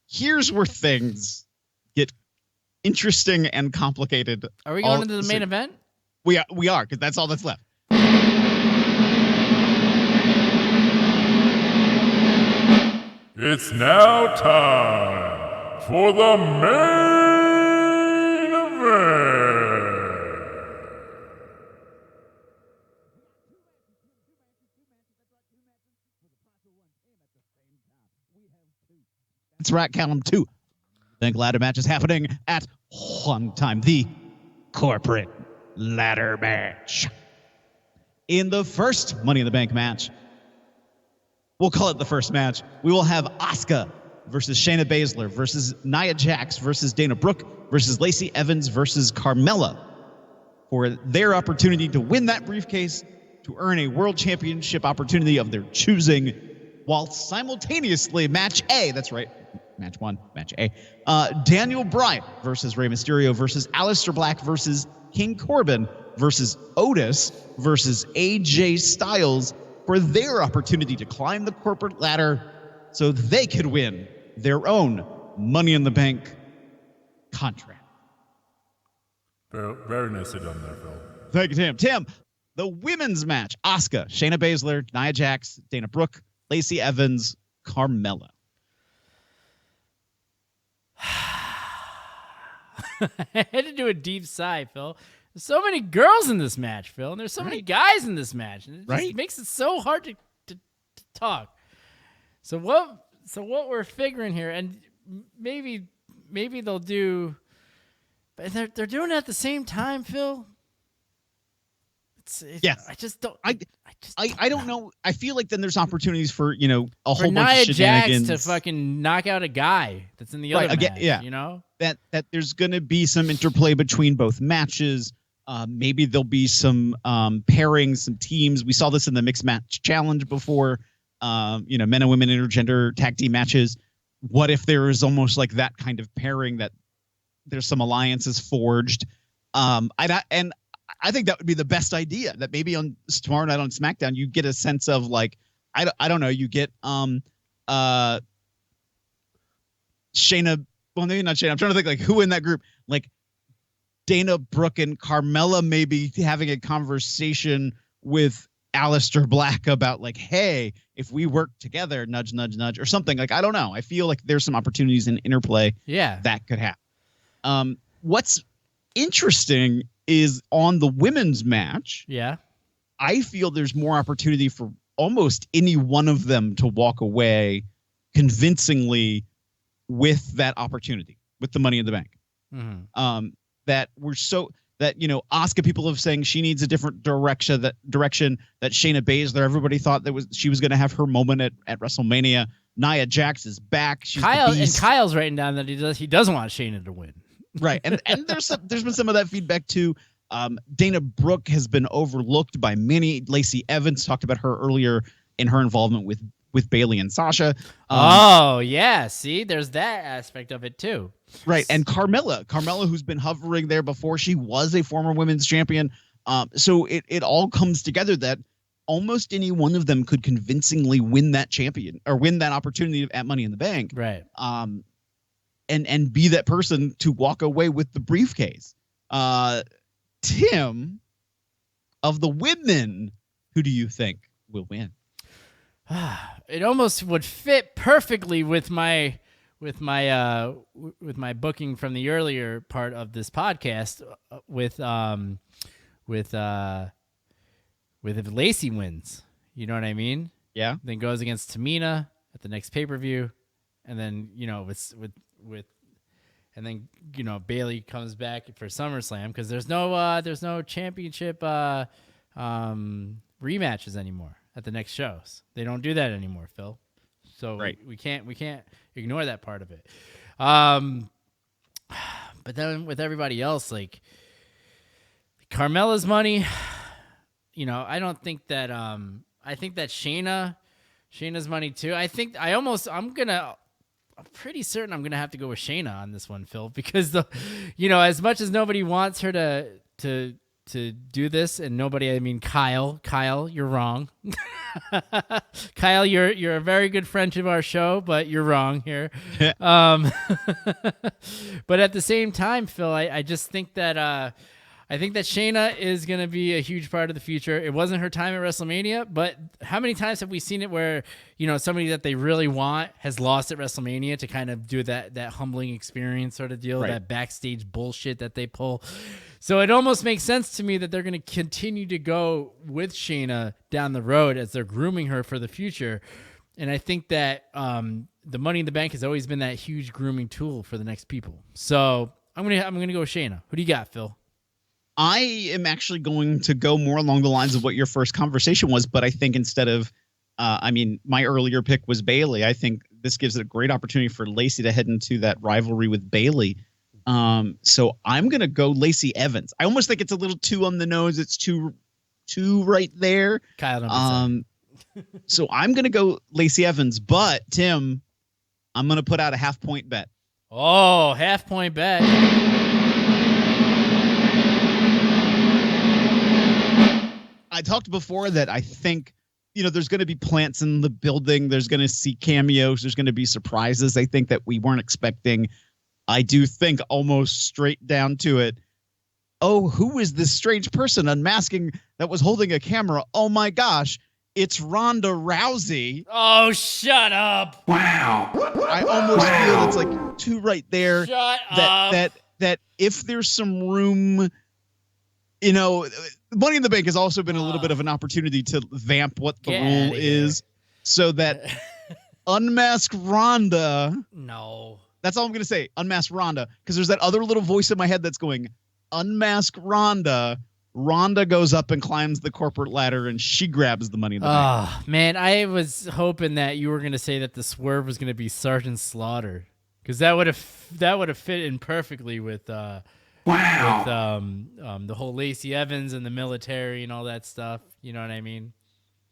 Here's where things get interesting and complicated. Are we going into the main event? We are, because that's all that's left. It's now time for the main event. That's right, count them 2. Then ladder match is happening at one time. The corporate ladder match. In the first Money in the Bank match, we'll call it the first match, we will have Asuka versus Shayna Baszler versus Nia Jax versus Dana Brooke versus Lacey Evans versus Carmella for their opportunity to win that briefcase, to earn a world championship opportunity of their choosing, while simultaneously match A, that's right, match 1, match A, Daniel Bryan versus Rey Mysterio versus Aleister Black versus King Corbin versus Otis versus AJ Styles for their opportunity to climb the corporate ladder so they could win their own Money in the Bank contract. Very, very nicely done there, Phil. Thank you, Tim. Tim, the women's match, Asuka, Shayna Baszler, Nia Jax, Dana Brooke, Lacey Evans, Carmella. I had to do a deep sigh, Phil. There's so many girls in this match, Phil, and there's so many guys in this match. And it just makes it so hard to talk. So what we're figuring here, and maybe they'll do, but they're doing it at the same time, Phil. Yes. I just don't. I don't know. I feel like then there's opportunities for, a whole bunch Nia of shenanigans. Jax to fucking knock out a guy that's in the other match, yeah. That there's going to be some interplay between both matches. Maybe there'll be some pairings, some teams. We saw this in the mixed match challenge before. Men and women intergender tag team matches. What if there is almost like that kind of pairing, that there's some alliances forged? I think that would be the best idea. That maybe on tomorrow night on SmackDown, you get a sense of like, I don't know, you get Shayna. Well, maybe not Shayna. I'm trying to think like who in that group, like Dana Brooke and Carmella maybe having a conversation with Aleister Black about like, hey, if we work together, nudge, nudge, nudge, or something. Like, I don't know. I feel like there's some opportunities in interplay. Yeah, that could happen. What's interesting is on the women's match. Yeah, I feel there's more opportunity for almost any one of them to walk away convincingly with that opportunity, with the Money in the Bank. Mm-hmm. That Asuka, people have saying she needs a different direction. That Shayna Baszler, everybody thought she was going to have her moment at WrestleMania. Nia Jax is back. She's the beast. And Kyle's writing down that he doesn't want Shayna to win. Right, and there's been some of that feedback too. Dana Brooke has been overlooked by many. Lacey Evans talked about her earlier in her involvement with Bayley and Sasha. See, there's that aspect of it too. Right, and Carmella, who's been hovering there before. She was a former women's champion. So it all comes together that almost any one of them could convincingly win that champion or win that opportunity at Money in the Bank. Right. And be that person to walk away with the briefcase. Tim, of the women, who do you think will win? It almost would fit perfectly with my booking from the earlier part of this podcast with if Lacey wins. You know what I mean? Yeah. Then goes against Tamina at the next pay-per-view, and then Bayley comes back for SummerSlam because there's no championship rematches anymore at the next shows. They don't do that anymore, Phil. So we can't ignore that part of it. But then with everybody else, like Carmella's money, I don't think that I think that Shayna's money too. I'm pretty certain I'm gonna have to go with Shayna on this one, Phil, because as much as nobody wants her to do this, and nobody, I mean Kyle, you're wrong. Kyle, you're a very good friend of our show, but you're wrong here. But at the same time, Phil, I just think that I think that Shayna is going to be a huge part of the future. It wasn't her time at WrestleMania, but how many times have we seen it where, somebody that they really want has lost at WrestleMania to kind of do that humbling experience sort of deal, right. That backstage bullshit that they pull. So it almost makes sense to me that they're going to continue to go with Shayna down the road as they're grooming her for the future. And I think that the Money in the Bank has always been that huge grooming tool for the next people. So I'm gonna go with Shayna. Who do you got, Phil? I am actually going to go more along the lines of what your first conversation was, but I think instead of, my earlier pick was Bailey. I think this gives it a great opportunity for Lacey to head into that rivalry with Bailey. So I'm going to go Lacey Evans. I almost think it's a little too on the nose. It's too right there. Kyle, so I'm going to go Lacey Evans, but Tim, I'm going to put out a 0.5-point bet. Oh, 0.5-point bet. I talked before that I think, there's going to be plants in the building. There's going to see cameos. There's going to be surprises. I think that we weren't expecting. I do think almost straight down to it. Oh, who is this strange person unmasking that was holding a camera? Oh my gosh, it's Ronda Rousey. Oh, shut up. Wow. I almost feel it's like too right there. Shut up. That if there's some room, Money in the Bank has also been a little bit of an opportunity to vamp what the rule is, so that unmask Ronda. No. That's all I'm going to say. Unmask Ronda. Because there's that other little voice in my head that's going, unmask Ronda. Ronda goes up and climbs the corporate ladder and she grabs the Money in the Bank. Oh, man, I was hoping that you were going to say that the swerve was going to be Sergeant Slaughter. Because that would have fit in perfectly with the whole Lacey Evans and the military and all that stuff. You know what I mean?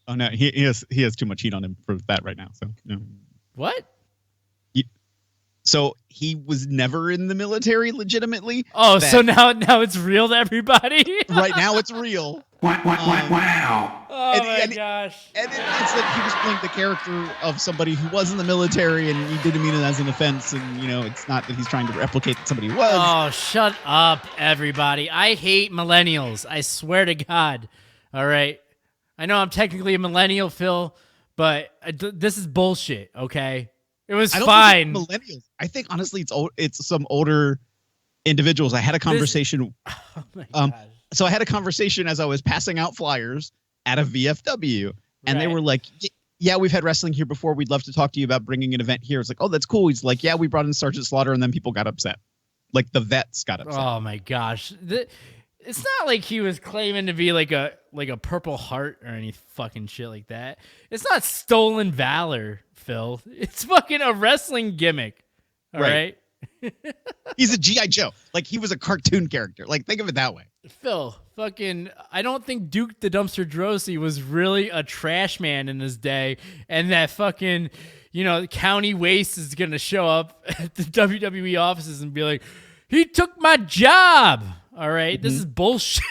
Oh no, he has too much heat on him for that right now. So what? So he was never in the military legitimately. Oh, so now it's real to everybody. Right now it's real. Wow. Oh my gosh. And it's like he was playing the character of somebody who was in the military and he didn't mean it as an offense. And, it's not that he's trying to replicate somebody who was. Oh, shut up, everybody. I hate millennials. I swear to God. All right. I know I'm technically a millennial, Phil, but this is bullshit, okay? It was fine. Think it's millennials. I think, honestly, it's some older individuals. I had a conversation. Oh my gosh. So I had a conversation as I was passing out flyers at a VFW, and they were like, yeah, we've had wrestling here before. We'd love to talk to you about bringing an event here. It's like, oh, that's cool. He's like, yeah, we brought in Sergeant Slaughter, and then people got upset. Like the vets got upset. Oh my gosh. It's not like he was claiming to be like a Purple Heart or any fucking shit like that. It's not stolen valor, Phil. It's fucking a wrestling gimmick. All right? He's a G.I. Joe. Like, he was a cartoon character. Like, think of it that way. Phil, I don't think Duke the Dumpster Droese was really a trash man in his day, and that fucking, County Waste is going to show up at the WWE offices and be like, he took my job. All right, This is bullshit.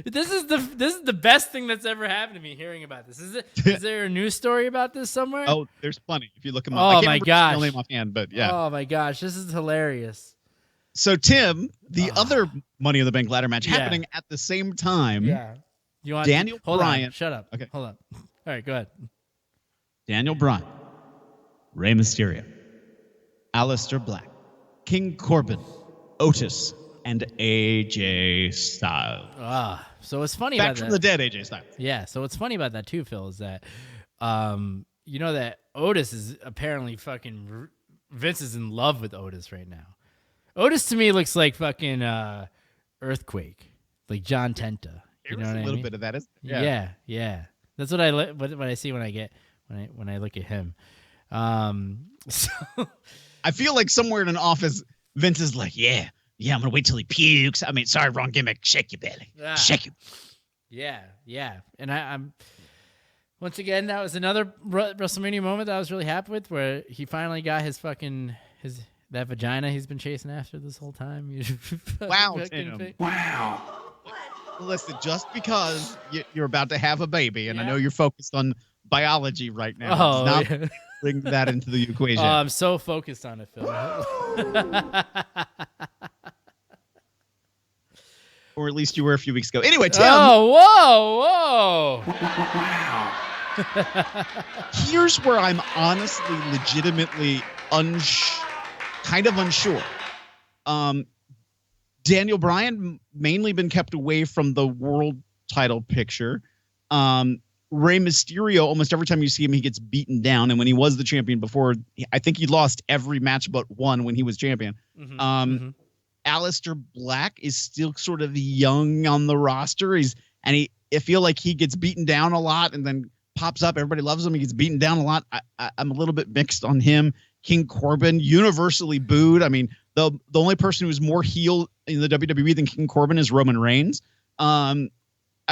This is the best thing that's ever happened to me hearing about this. Is there a news story about this somewhere? Oh, there's plenty. If you look them up. Oh, I can't my remember gosh. his name offhand, but yeah. Oh my gosh, this is hilarious. So Tim, the other Money in the Bank ladder match happening at the same time. Yeah. You want Daniel hold Bryan. On, shut up. Okay. Hold on. All right, go ahead. Daniel Bryan, Rey Mysterio, Aleister Black, King Corbin, Otis, and AJ Styles. So it's funny Back about from that. the dead, AJ Styles. Yeah, so what's funny about that too, Phil, is that that Otis is apparently fucking Vince is in love with Otis right now. Otis to me looks like fucking Earthquake, like John Tenta. You know what I mean? A little bit of that, isn't it? Yeah. That's what what I see when I look at him. So I feel like somewhere in an office, Vince is like, yeah, I'm gonna wait till he pukes. I mean, sorry, wrong gimmick. Shake your belly. Shake it. Yeah. And I'm once again, that was another WrestleMania moment that I was really happy with, where he finally got that vagina he's been chasing after this whole time. Wow, Tim. Wow. Listen, just because you're about to have a baby, and I know you're focused on biology right now, does not bring that into the equation. Oh, I'm so focused on it, Phil. Or at least you were a few weeks ago. Anyway, Tim. Oh, whoa. Wow. Here's where I'm honestly, legitimately kind of unsure. Daniel Bryan mainly been kept away from the world title picture. Rey Mysterio, almost every time you see him, he gets beaten down. And when he was the champion before, I think he lost every match but one when he was champion. Aleister Black is still sort of young on the roster. I feel like he gets beaten down a lot and then pops up. Everybody loves him. He gets beaten down a lot. I'm a little bit mixed on him. King Corbin, universally booed. I mean, the only person who's more heel in the WWE than King Corbin is Roman Reigns. I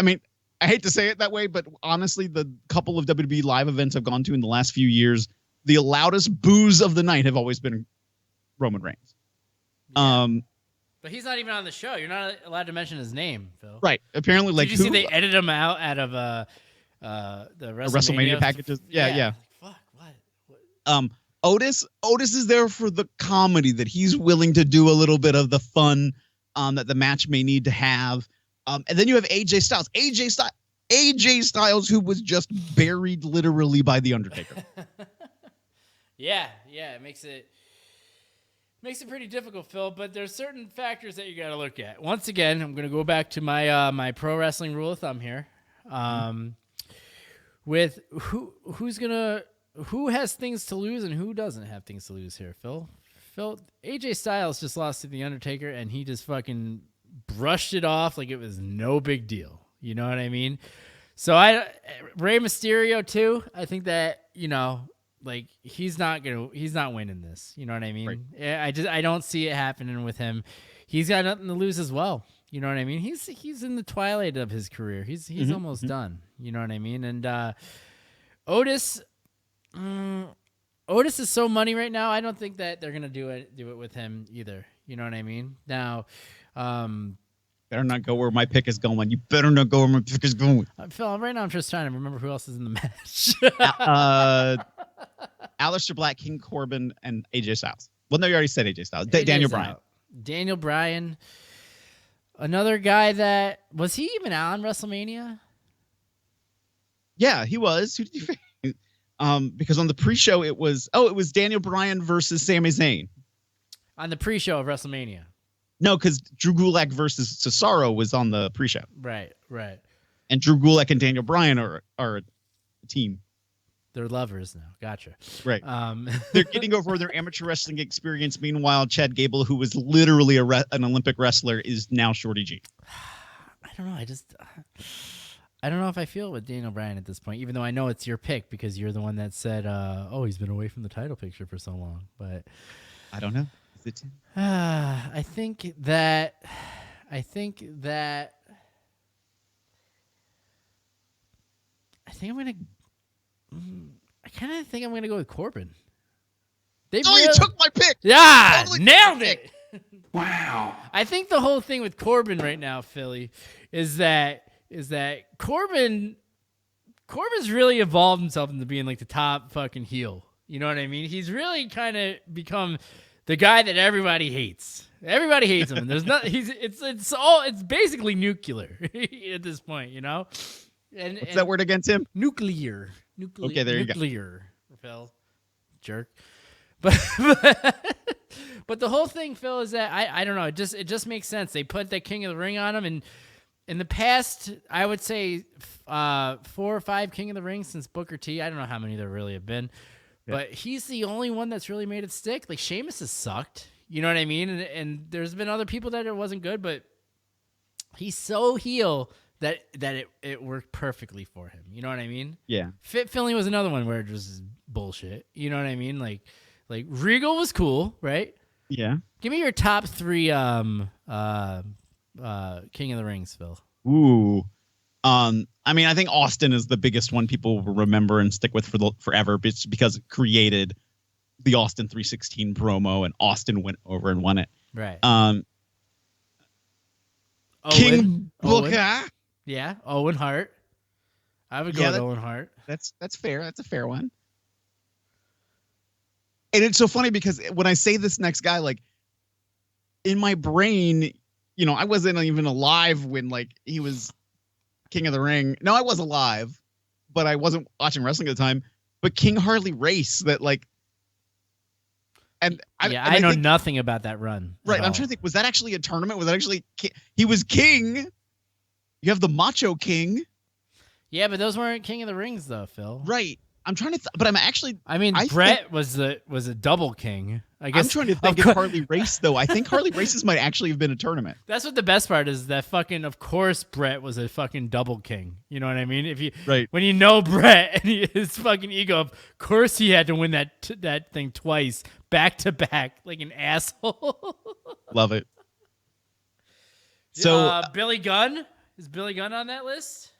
mean, I hate to say it that way, but honestly, the couple of WWE live events I've gone to in the last few years, the loudest boos of the night have always been Roman Reigns. Yeah. But he's not even on the show. You're not allowed to mention his name, Phil. Right. Apparently, like, did you see they edited him out of the WrestleMania packages? Yeah. Fuck. What? Otis is there for the comedy that he's willing to do a little bit of the fun that the match may need to have. And then you have AJ Styles. AJ Styles, who was just buried literally by The Undertaker. Yeah. It makes it pretty difficult, Phil. But there's certain factors that you got to look at. Once again, I'm going to go back to my my pro wrestling rule of thumb here. With who has things to lose and who doesn't have things to lose here, Phil? AJ Styles just lost to The Undertaker, and he just fucking brushed it off like it was no big deal. You know what I mean? So Rey Mysterio too. I think that, like he's not winning this. You know what I mean? Right. I don't see it happening with him. He's got nothing to lose as well. You know what I mean? He's in the twilight of his career. He's almost done. You know what I mean? And Otis is so money right now. I don't think that they're gonna do it with him either. You know what I mean? Now, better not go where my pick is going. You better not go where my pick is going. Phil, right now I'm just trying to remember who else is in the match. Aleister Black, King Corbin, and AJ Styles. Well, no, you already said AJ Styles. Daniel Bryan. Daniel Bryan. Another guy that was he even on WrestleMania? Yeah, he was. Who did you think? Because on the pre-show it was Daniel Bryan versus Sami Zayn. On the pre-show of WrestleMania. No, because Drew Gulak versus Cesaro was on the pre-show. Right. And Drew Gulak and Daniel Bryan are a team. They're lovers now. Gotcha. Right. They're getting over their amateur wrestling experience. Meanwhile, Chad Gable, who was literally an Olympic wrestler, is now Shorty G. I don't know. I don't know if I feel it with Daniel Bryan at this point, even though I know it's your pick because you're the one that said, he's been away from the title picture for so long. But I don't know. Is it? I think that I kind of think I'm gonna go with Corbin. You took my pick. Yeah, totally nailed it. Wow. I think the whole thing with Corbin right now, Philly, is that Corbin's really evolved himself into being like the top fucking heel. You know what I mean? He's really kind of become the guy that everybody hates. Everybody hates him. And there's not. It's basically nuclear at this point. You know. What's that word again, Tim? Nuclear. Okay, there you go. Nuclear. Phil, jerk. But the whole thing, Phil, is that I don't know. It just makes sense. They put the King of the Ring on him, and in the past, I would say 4 or 5 King of the Ring since Booker T. I don't know how many there really have been, but he's the only one that's really made it stick. Like Sheamus has sucked. You know what I mean? And there's been other people that it wasn't good, but he's so heel that it worked perfectly for him. You know what I mean? Yeah. Fit Finley was another one where it was bullshit. You know what I mean? Like Regal was cool, right? Yeah. Give me your top 3 King of the Rings, Phil. Ooh. I mean, I think Austin is the biggest one people will remember and stick with forever because it created the Austin 316 promo, and Austin went over and won it. Right. King Booker. Yeah, Owen Hart. I would go with Owen Hart. That's fair. That's a fair one. And it's so funny because when I say this next guy, like in my brain, I wasn't even alive when like he was King of the Ring. No, I was alive, but I wasn't watching wrestling at the time. But King Harley Race, that like, and I know nothing about that run. Right, I'm trying to think. Was that actually a tournament? Was that actually he was king? You have the Macho King. Yeah, but those weren't King of the Rings though, Phil. Right. I'm trying to, but I'm actually. I mean, Brett was a double king. I guess I'm trying to think of Harley Race though. I think Harley Races might actually have been a tournament. That's what the best part is. That fucking, of course, Brett was a fucking double king. You know what I mean? When you know Brett and his fucking ego, of course he had to win that thing twice, back to back, like an asshole. Love it. So Billy Gunn, is Billy Gunn on that list?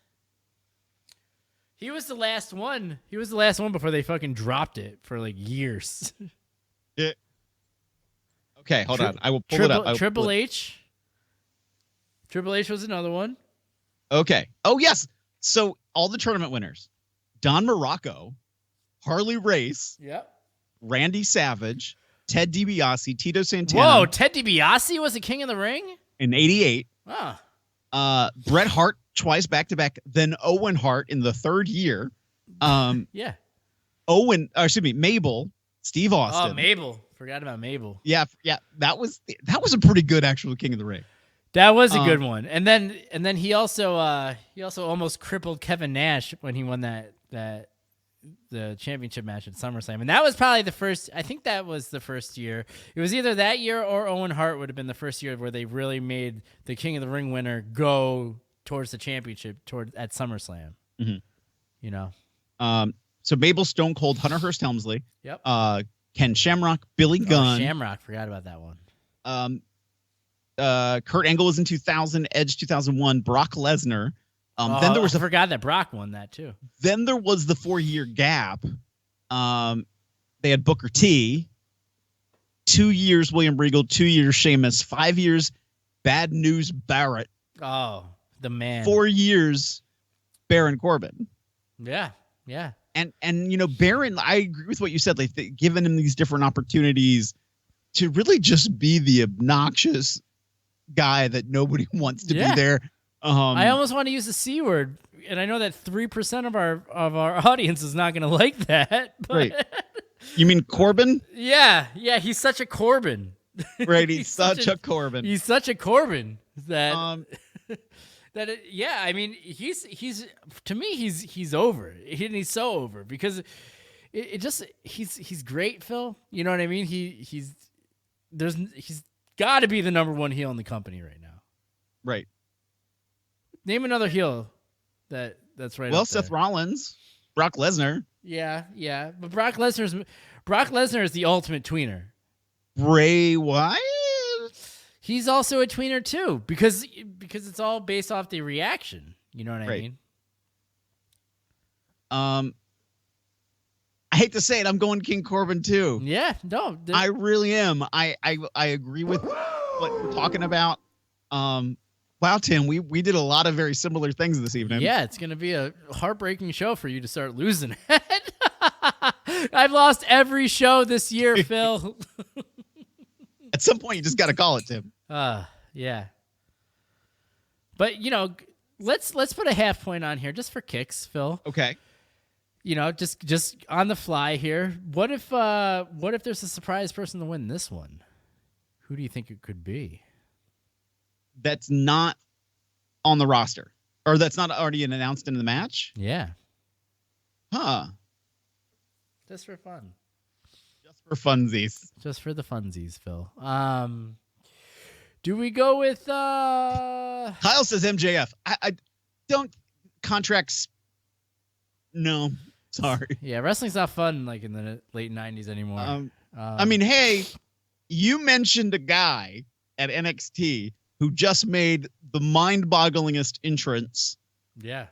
He was the last one. He was the last one before they fucking dropped it for like years. Yeah. Okay, hold on. I will pull it up. Triple H. Triple H was another one. Okay. Oh, yes. So all the tournament winners. Don Morocco, Harley Race, Yep. Randy Savage, Ted DiBiase, Tito Santana. Whoa, Ted DiBiase was the king of the ring? In 88. Oh. Bret Hart twice back-to-back, then Owen Hart in the third year. Yeah. Mabel, Steve Austin. Oh, Mabel. Forgot about Mabel. Yeah. That was a pretty good actual King of the Ring. That was a good one. And then he also almost crippled Kevin Nash when he won the championship match at SummerSlam. And that was probably the first, I think that was the first year. It was either that year or Owen Hart would have been the first year where they really made the King of the Ring winner go towards the championship at SummerSlam. Mm-hmm. You know? So Mabel, Stone Cold, Hunter Hearst Helmsley. Yep. Ken Shamrock, Billy Gunn. Shamrock, forgot about that one. Kurt Angle was in 2000, Edge 2001, Brock Lesnar. Then there was I forgot that Brock won that too. Then there was the 4-year gap. They had Booker T, 2 years William Regal, 2 years Sheamus, 5 years Bad News Barrett. Oh, the man. 4 years Baron Corbin. Yeah. And you know, Baron, I agree with what you said. Like, giving him these different opportunities to really just be the obnoxious guy that nobody wants to be there. I almost want to use the C word, and I know that 3% of our audience is not going to like that. But right. You mean Corbin? Yeah, he's such a Corbin. Right, he's such a Corbin. He's such a Corbin that I mean, he's to me he's over. And he's so over because he's great, Phil. You know what I mean? He's got to be the number one heel in the company right now. Right. Name another heel that's right. Well, Seth Rollins, Brock Lesnar. Yeah, but Brock Lesnar is the ultimate tweener. Bray Wyatt. He's also a tweener too because it's all based off the reaction. You know what I mean? I hate to say it, I'm going King Corbin too. Yeah, no, I really am. I agree with what we're talking about. Wow, Tim, we did a lot of very similar things this evening. Yeah, it's going to be a heartbreaking show for you to start losing it. I've lost every show this year, Phil. At some point, you just got to call it, Tim. Yeah. But, you know, let's put a half point on here just for kicks, Phil. Okay. You know, just on the fly here. What if there's a surprise person to win this one? Who do you think it could be? That's not on the roster, or that's not already announced in the match? Yeah. Huh. Just for fun. Just for funsies. Just for the funsies, Phil. Do we go with Kyle says MJF. I don't contracts. No, sorry. Yeah, wrestling's not fun like in the late 90s anymore. I mean, hey, you mentioned a guy at NXT who just made the mind-bogglingest entrance. Yeah.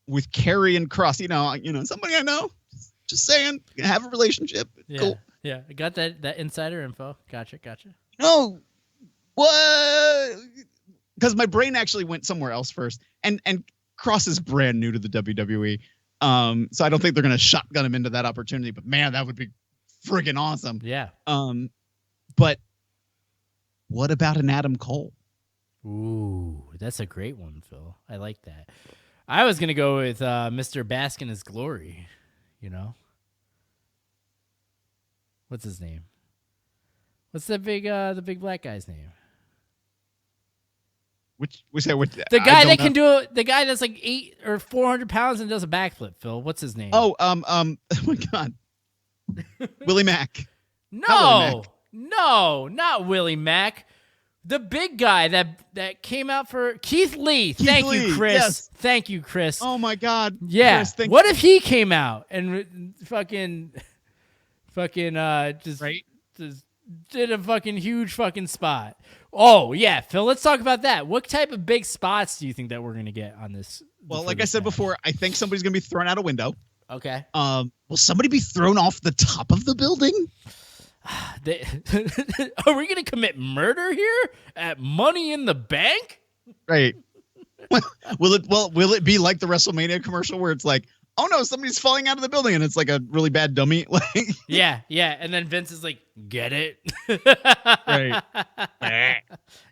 With Kerry and Cross. You know, somebody I know. Just saying, have a relationship. Yeah. Cool. Yeah. I got that insider info. Gotcha. No. What? Because my brain actually went somewhere else first. And Cross is brand new to the WWE. So I don't think they're gonna shotgun him into that opportunity. But man, that would be friggin' awesome. Yeah. But what about an Adam Cole? Ooh, that's a great one, Phil. I like that. I was gonna go with Mr. Bask in his glory. You know, what's his name? What's the big black guy's name? Which which the guy that can do it? The guy that's like 800 or 400 pounds and does a backflip. Phil, what's his name? Oh my God, Willie Mack. No, not Willie Mack. The big guy that came out for Keith Lee. Thank you, Chris. Yes. Thank you, Chris. Oh my God. Yeah. Chris, What if he came out and fucking just did a fucking huge fucking spot? Oh yeah, Phil. Let's talk about that. What type of big spots do you think that we're gonna get on this? Well, like I said before, I think somebody's gonna be thrown out a window. Okay. Will somebody be thrown off the top of the building? Are we gonna commit murder here at Money in the Bank? Right. Will it be like the WrestleMania commercial where it's like, oh no, somebody's falling out of the building and it's like a really bad dummy? Like, yeah, and then Vince is like, get it? right.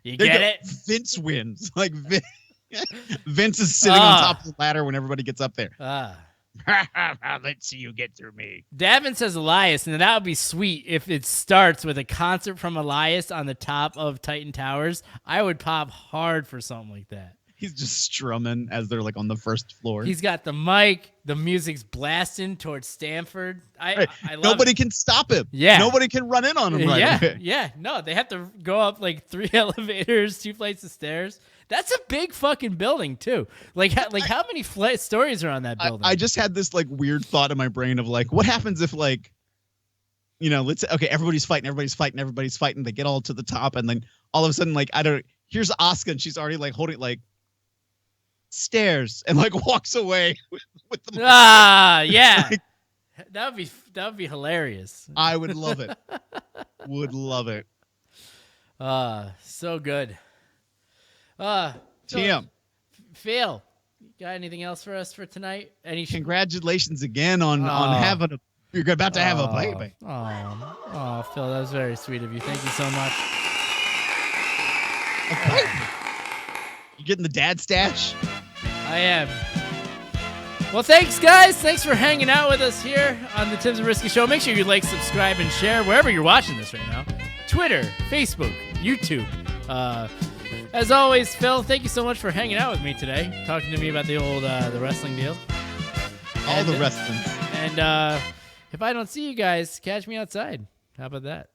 You get it? Vince wins. Like Vince is sitting on top of the ladder when everybody gets up there. Let's see you get through me. Davin says Elias, and that would be sweet if it starts with a concert from Elias on the top of Titan Towers. I would pop hard for something like that. He's just strumming as they're like on the first floor. He's got the mic. The music's blasting towards Stanford. I love Nobody it. Can stop him. Yeah. Nobody can run in on him right away. Yeah. No, they have to go up like 3 elevators, 2 flights of stairs. That's a big fucking building too. Like how many stories are on that building? I just had this like weird thought in my brain of like, what happens if like, you know, let's say, okay, everybody's fighting. They get all to the top, and then all of a sudden, like, here's Asuka, and she's already like holding like stairs and like walks away with the yeah. Like, that would be hilarious. I would love it. Would love it. So good. Tim, Phil, got anything else for us for tonight? Congratulations again on having you're about to have a baby. Oh, Phil, that was very sweet of you. Thank you so much. You getting the dad stash? I am. Well, thanks, guys. Thanks for hanging out with us here on the Tim Zabriskie Show. Make sure you like, subscribe, and share wherever you're watching this right now. Twitter, Facebook, YouTube. As always, Phil, thank you so much for hanging out with me today, talking to me about the old the wrestling deal. All the wrestling. And if I don't see you guys, catch me outside. How about that?